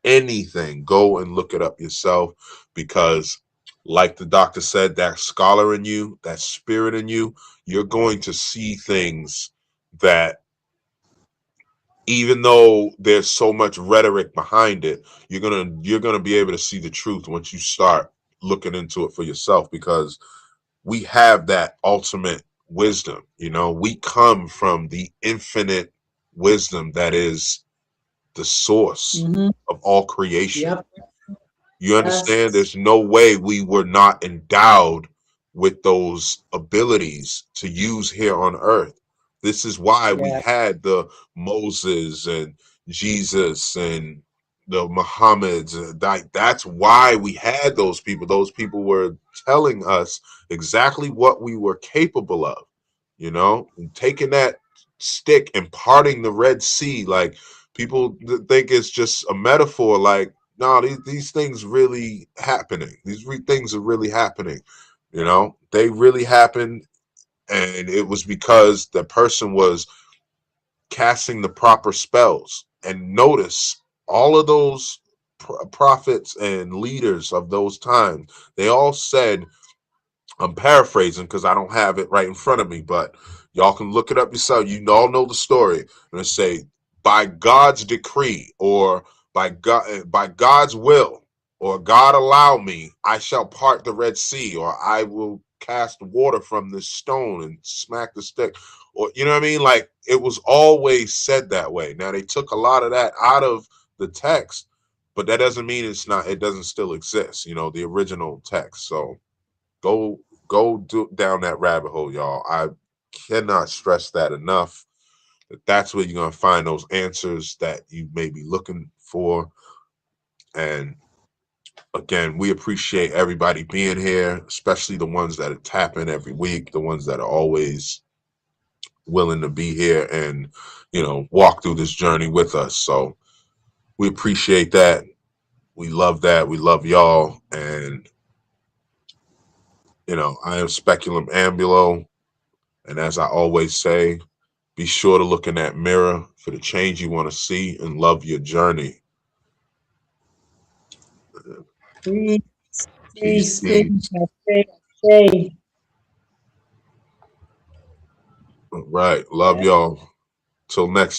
anything. Go and look it up yourself, because like the doctor said, that scholar in you, that spirit in you, you're going to see things that, even though there's so much rhetoric behind it, you're gonna be able to see the truth once you start looking into it for yourself, because we have that ultimate wisdom. We come from the infinite wisdom that is the source of all creation. Yep. You understand? Yes. There's no way we were not endowed with those abilities to use here on earth. This is why we Yeah. had the Moses and Jesus and the Muhammads. That's why we had those people. Those people were telling us exactly what we were capable of, and taking that stick and parting the Red Sea. Like, people think it's just a metaphor. Like, no, these things really happening. Things are really happening. They really happened, and it was because the person was casting the proper spells. And notice all of those prophets and leaders of those times, they all said, I'm paraphrasing because I don't have it right in front of me, but y'all can look it up yourself. You all know the story. And they say, by God's decree, or by God's will, or God allow me, I shall part the Red Sea, or I will cast water from this stone and smack the stick, or you know what I mean? Like, it was always said that way. Now they took a lot of that out of the text, but that doesn't mean it doesn't still exist, the original text. So go down that rabbit hole, y'all. I cannot stress that enough. That's where you're going to find those answers that you may be looking for. And again, we appreciate everybody being here, especially the ones that are tapping every week, the ones that are always willing to be here and, walk through this journey with us. So we appreciate that. We love that. We love y'all. And, I am Speculum Ambulo. And as I always say, be sure to look in that mirror for the change you want to see and love your journey. Peace. All right. Love y'all. Till next time.